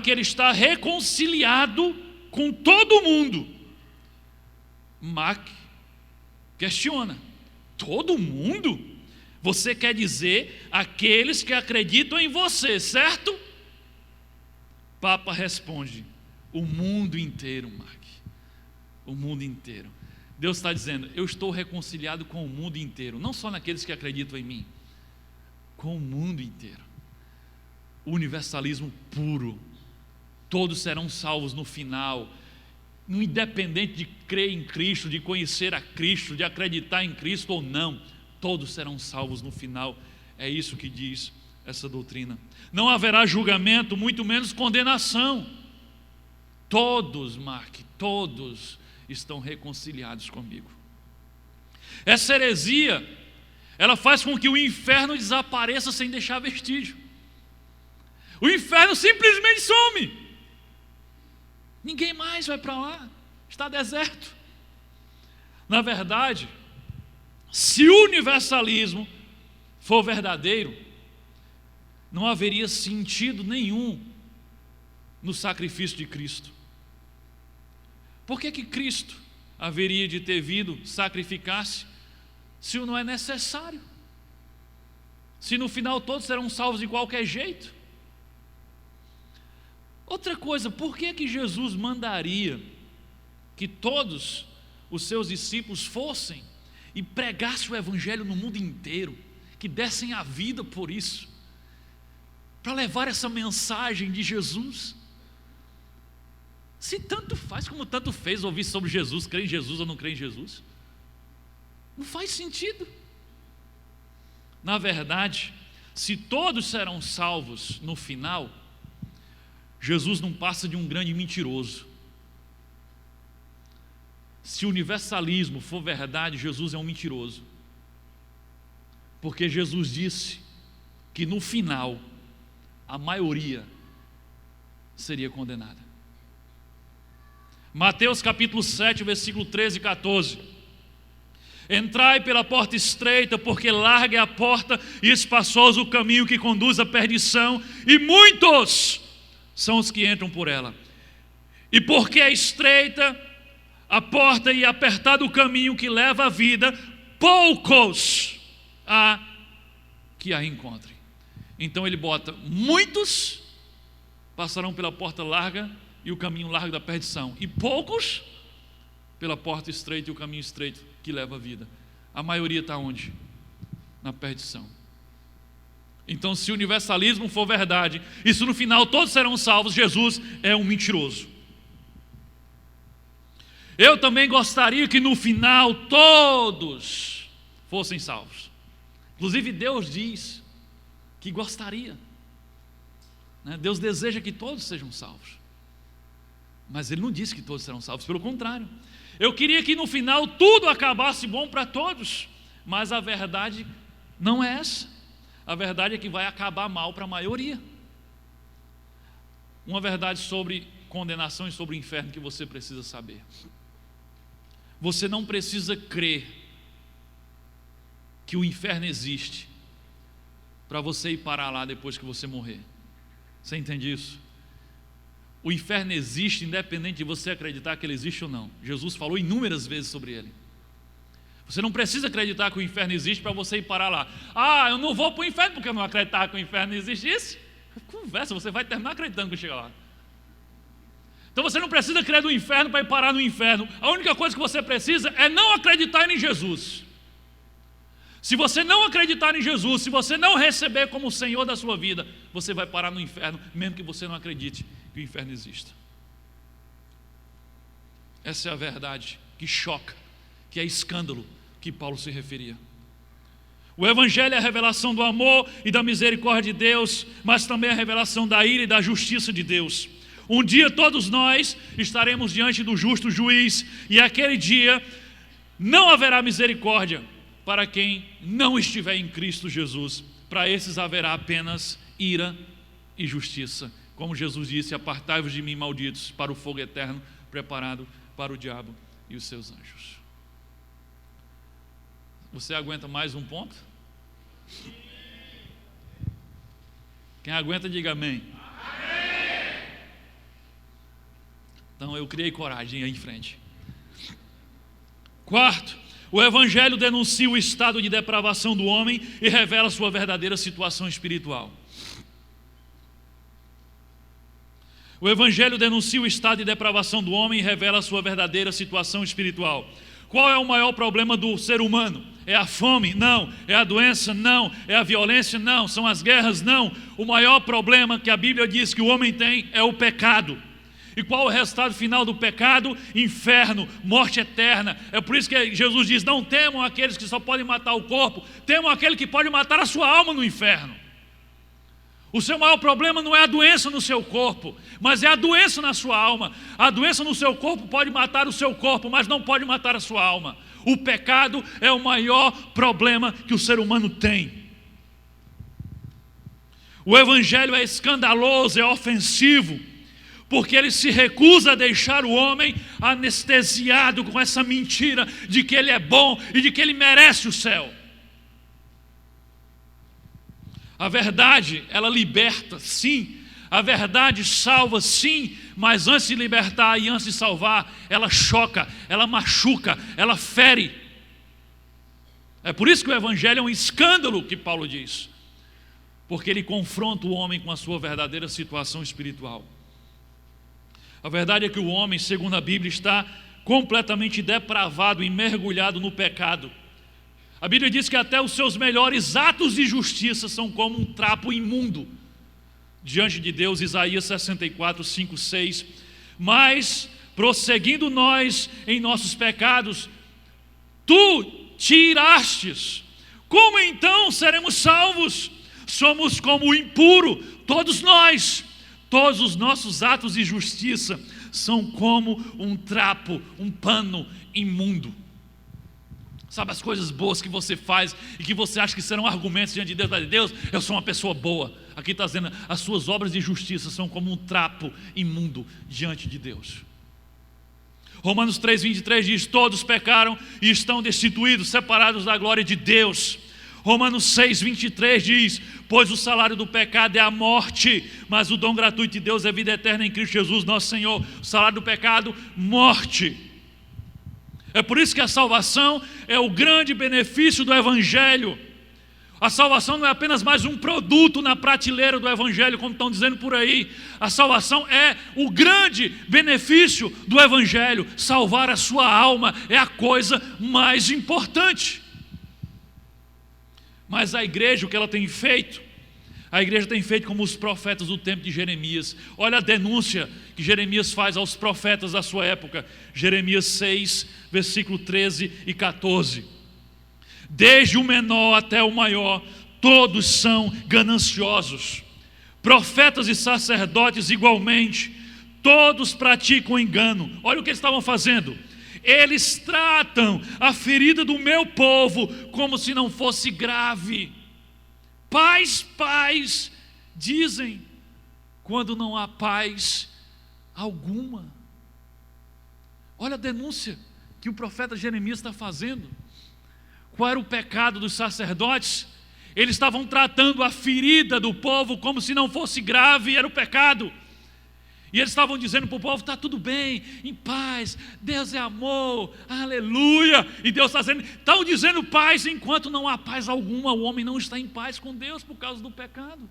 que ele está reconciliado com todo mundo. Mark questiona: todo mundo? Você quer dizer aqueles que acreditam em você, certo? Papa responde: o mundo inteiro, Mark. O mundo inteiro. Deus está dizendo: eu estou reconciliado com o mundo inteiro, não só naqueles que acreditam em mim, com o mundo inteiro. O universalismo puro, Todos serão salvos no final, independente de crer em Cristo, de conhecer a Cristo, de acreditar em Cristo ou não, todos serão salvos no final. É isso que diz essa doutrina. Não haverá julgamento, muito menos condenação. Todos, Mark, todos estão reconciliados comigo. Essa heresia, ela faz com que o inferno desapareça sem deixar vestígio. O inferno simplesmente some. Ninguém mais vai para lá, está deserto. Na verdade, se o universalismo for verdadeiro, não haveria sentido nenhum no sacrifício de Cristo. Por que Cristo haveria de ter vindo sacrificar-se se não é necessário? Se no final todos serão salvos de qualquer jeito? Outra coisa, por que Jesus mandaria que todos os seus discípulos fossem e pregassem o evangelho no mundo inteiro, que dessem a vida por isso, para levar essa mensagem de Jesus? Se tanto faz como tanto fez ouvir sobre Jesus, crer em Jesus ou não crer em Jesus, não faz sentido. Na verdade, se todos serão salvos no final, Jesus não passa de um grande mentiroso. Se o universalismo for verdade, Jesus é um mentiroso. Porque Jesus disse que no final a maioria seria condenada. Mateus capítulo 7, versículo 13 e 14. Entrai pela porta estreita, porque larga é a porta e espaçoso o caminho que conduz à perdição, e muitos são os que entram por ela. E porque é estreita a porta e apertado o caminho que leva à vida, poucos há que a encontrem. Então ele bota: muitos passarão pela porta larga e o caminho largo da perdição, e poucos pela porta estreita e o caminho estreito que leva à vida. A maioria está onde? Na perdição. Então, se o universalismo for verdade, e se no final todos serão salvos, Jesus é um mentiroso. Eu também gostaria que no final todos fossem salvos. Inclusive Deus diz que gostaria, né? Deus deseja que todos sejam salvos, mas Ele não disse que todos serão salvos, pelo contrário. Eu queria que no final tudo acabasse bom para todos, mas a verdade não é essa. A verdade é que vai acabar mal para a maioria. Uma verdade sobre condenação e sobre o inferno que você precisa saber: você não precisa crer que o inferno existe para você ir parar lá depois que você morrer. Você entende isso? O inferno existe independente de você acreditar que ele existe ou não. Jesus falou inúmeras vezes sobre ele. Você não precisa acreditar que o inferno existe para você ir parar lá. Eu não vou para o inferno porque eu não acreditava que o inferno existisse. Conversa, você vai terminar acreditando que chega lá. Então você não precisa crer no inferno para ir parar no inferno. A única coisa que você precisa é não acreditar em Jesus. Se você não acreditar em Jesus, se você não receber como o Senhor da sua vida, você vai parar no inferno, mesmo que você não acredite que o inferno exista. Essa é a verdade que choca, que é escândalo, que Paulo se referia. O Evangelho é a revelação do amor e da misericórdia de Deus, mas também a revelação da ira e da justiça de Deus. Um dia todos nós estaremos diante do justo juiz, e aquele dia não haverá misericórdia para quem não estiver em Cristo Jesus. Para esses haverá apenas ira e justiça. Como Jesus disse: apartai-vos de mim, malditos, para o fogo eterno preparado para o diabo e os seus anjos. Você aguenta mais um ponto? Quem aguenta, diga amém. Então eu criei coragem aí em frente. Quarto, o Evangelho denuncia o estado de depravação do homem e revela sua verdadeira situação espiritual. O Evangelho denuncia o estado de depravação do homem e revela sua verdadeira situação espiritual. Qual é o maior problema do ser humano? É a fome? Não. É a doença? Não. É a violência? Não. São as guerras? Não. O maior problema que a Bíblia diz que o homem tem é o pecado. E qual é o resultado final do pecado? Inferno, morte eterna. É por isso que Jesus diz: não temam aqueles que só podem matar o corpo, temam aquele que pode matar a sua alma no inferno. O seu maior problema não é a doença no seu corpo, mas é a doença na sua alma. A doença no seu corpo pode matar o seu corpo, mas não pode matar a sua alma. O pecado é o maior problema que o ser humano tem. O evangelho é escandaloso, é ofensivo, porque ele se recusa a deixar o homem anestesiado com essa mentira de que ele é bom e de que ele merece o céu. A verdade, ela liberta, sim. A verdade salva, sim. Mas antes de libertar e antes de salvar, ela choca, ela machuca, ela fere. É por isso que o evangelho é um escândalo, que Paulo diz. Porque ele confronta o homem com a sua verdadeira situação espiritual. A verdade é que o homem, segundo a Bíblia, está completamente depravado e mergulhado no pecado. A Bíblia diz que até os seus melhores atos de justiça são como um trapo imundo diante de Deus. Isaías 64, 5, 6. Mas, prosseguindo nós em nossos pecados, tu tirastes. Como então seremos salvos? Somos como o impuro, todos nós. Todos os nossos atos de justiça são como um trapo, um pano imundo. Sabe as coisas boas que você faz e que você acha que serão argumentos diante de Deus? Mas Deus, eu sou uma pessoa boa. Aqui está dizendo, as suas obras de justiça são como um trapo imundo diante de Deus. Romanos 3,23 diz: todos pecaram e estão destituídos, separados da glória de Deus. Romanos 6,23 diz: pois o salário do pecado é a morte, mas o dom gratuito de Deus é vida eterna em Cristo Jesus nosso Senhor. O salário do pecado, morte. É por isso que a salvação é o grande benefício do evangelho. A salvação não é apenas mais um produto na prateleira do evangelho, como estão dizendo por aí. A salvação é o grande benefício do evangelho. Salvar a sua alma é a coisa mais importante. Mas a igreja, o que ela tem feito? A igreja tem feito como os profetas do tempo de Jeremias. Olha a denúncia que Jeremias faz aos profetas da sua época. Jeremias 6, versículo 13 e 14. Desde o menor até o maior, todos são gananciosos. Profetas e sacerdotes igualmente, todos praticam engano. Olha o que eles estavam fazendo. Eles tratam a ferida do meu povo como se não fosse grave. Paz, dizem, quando não há paz alguma. Olha a denúncia que o profeta Jeremias está fazendo. Qual era o pecado dos sacerdotes? Eles estavam tratando a ferida do povo como se não fosse grave, era o pecado. E eles estavam dizendo para o povo: está tudo bem, em paz, Deus é amor, aleluia. E Deus está dizendo, estão dizendo paz enquanto não há paz alguma. O homem não está em paz com Deus por causa do pecado.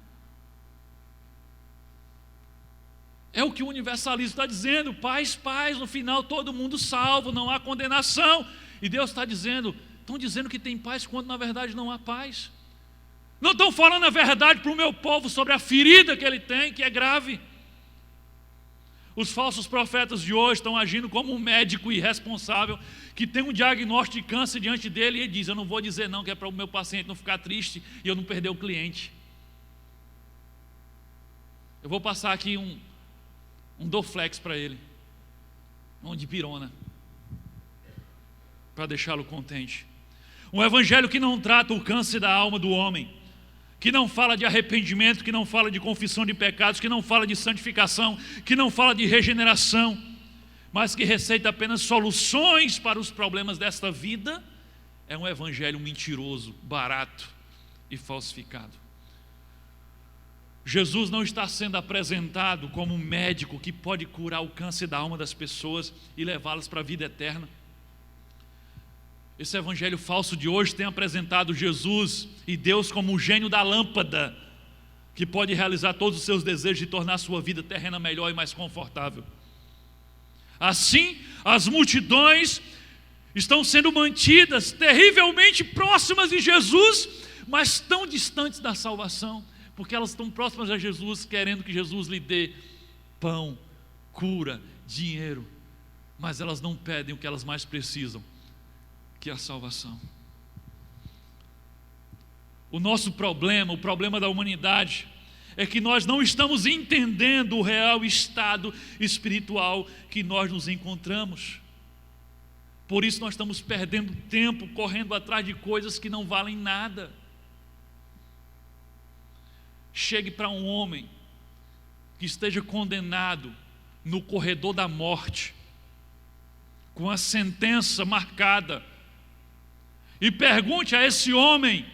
É o que o universalismo está dizendo: paz, no final todo mundo salvo, não há condenação. E Deus está dizendo, estão dizendo que tem paz quando na verdade não há paz. Não estão falando a verdade para o meu povo sobre a ferida que ele tem, que é grave. Os falsos profetas de hoje estão agindo como um médico irresponsável que tem um diagnóstico de câncer diante dele e ele diz: eu não vou dizer não, que é para o meu paciente não ficar triste e eu não perder o cliente. Eu vou passar aqui um Dorflex para ele, um dipirona, para deixá-lo contente. Um evangelho que não trata o câncer da alma do homem, que não fala de arrependimento, que não fala de confissão de pecados, que não fala de santificação, que não fala de regeneração, mas que receita apenas soluções para os problemas desta vida, é um evangelho mentiroso, barato e falsificado. Jesus não está sendo apresentado como um médico que pode curar o câncer da alma das pessoas e levá-las para a vida eterna. Esse evangelho falso de hoje tem apresentado Jesus e Deus como o gênio da lâmpada, que pode realizar todos os seus desejos e tornar a sua vida terrena melhor e mais confortável. Assim, as multidões estão sendo mantidas terrivelmente próximas de Jesus, mas tão distantes da salvação, porque elas estão próximas a Jesus, querendo que Jesus lhe dê pão, cura, dinheiro, mas elas não pedem o que elas mais precisam, que é a salvação. O nosso problema, o problema da humanidade, é que nós não estamos entendendo o real estado espiritual que nós nos encontramos. Por isso nós estamos perdendo tempo, correndo atrás de coisas que não valem nada. Chegue para um homem que esteja condenado no corredor da morte, com a sentença marcada, e pergunte a esse homem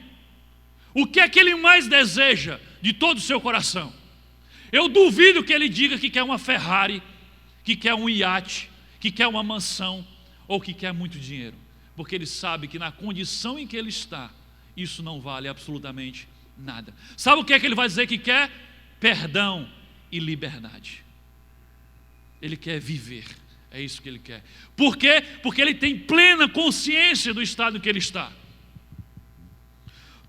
o que é que ele mais deseja de todo o seu coração. Eu duvido que ele diga que quer uma Ferrari, que quer um iate, que quer uma mansão, ou que quer muito dinheiro, porque ele sabe que na condição em que ele está, isso não vale absolutamente nada. Sabe o que é que ele vai dizer que quer? Perdão e liberdade. Ele quer viver, é isso que ele quer. Por quê? Porque ele tem plena consciência do estado em que ele está.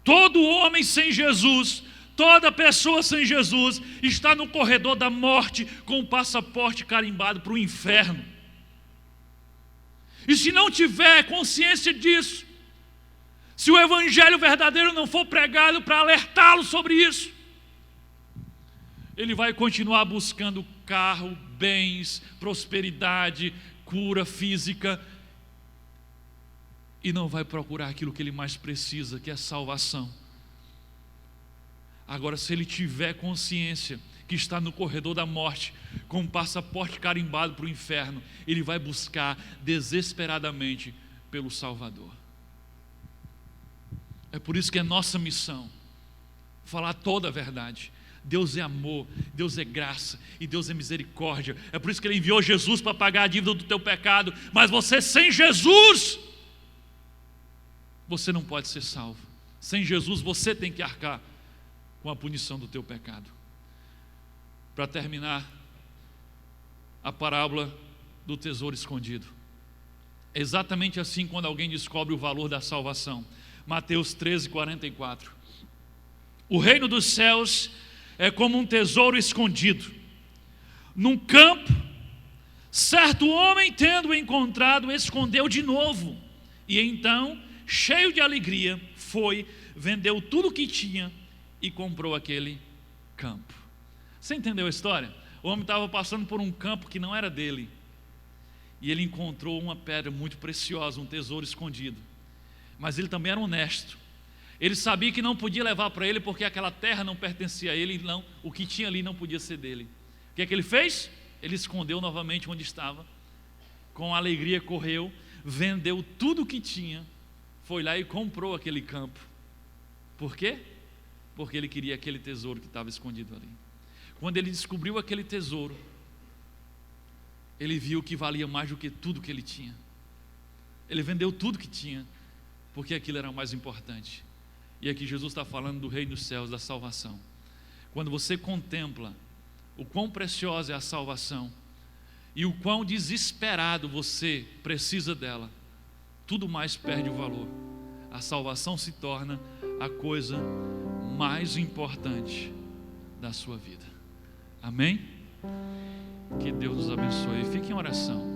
Todo homem sem Jesus, toda pessoa sem Jesus, está no corredor da morte, com o passaporte carimbado para o inferno. E se não tiver consciência disso, se o evangelho verdadeiro não for pregado para alertá-lo sobre isso, ele vai continuar buscando carro, bens, prosperidade, cura física, e não vai procurar aquilo que ele mais precisa, que é salvação. Agora, se ele tiver consciência que está no corredor da morte, com um passaporte carimbado para o inferno, ele vai buscar desesperadamente pelo Salvador. É por isso que é nossa missão falar toda a verdade. Deus é amor, Deus é graça e Deus é misericórdia. É por isso que Ele enviou Jesus para pagar a dívida do teu pecado. Mas você sem Jesus, você não pode ser salvo. Sem Jesus você tem que arcar com a punição do teu pecado. Para terminar, a parábola do tesouro escondido. É exatamente assim quando alguém descobre o valor da salvação. Mateus 13:44. O reino dos céus é como um tesouro escondido num campo. Certo homem, tendo encontrado, escondeu de novo, e então, cheio de alegria, foi, vendeu tudo o que tinha e comprou aquele campo. Você entendeu a história? O homem estava passando por um campo que não era dele, e ele encontrou uma pedra muito preciosa, um tesouro escondido. Mas ele também era honesto. Ele sabia que não podia levar para ele, porque aquela terra não pertencia a ele, não, o que tinha ali não podia ser dele. O que é que ele fez? Ele escondeu novamente onde estava, com alegria correu, vendeu tudo o que tinha, foi lá e comprou aquele campo. Por quê? Porque ele queria aquele tesouro que estava escondido ali. Quando ele descobriu aquele tesouro, ele viu que valia mais do que tudo que ele tinha. Ele vendeu tudo que tinha, porque aquilo era o mais importante. E aqui Jesus está falando do reino dos céus, da salvação. Quando você contempla o quão preciosa é a salvação e o quão desesperado você precisa dela, tudo mais perde o valor. A salvação se torna a coisa mais importante da sua vida. Amém? Que Deus nos abençoe. Fique em oração.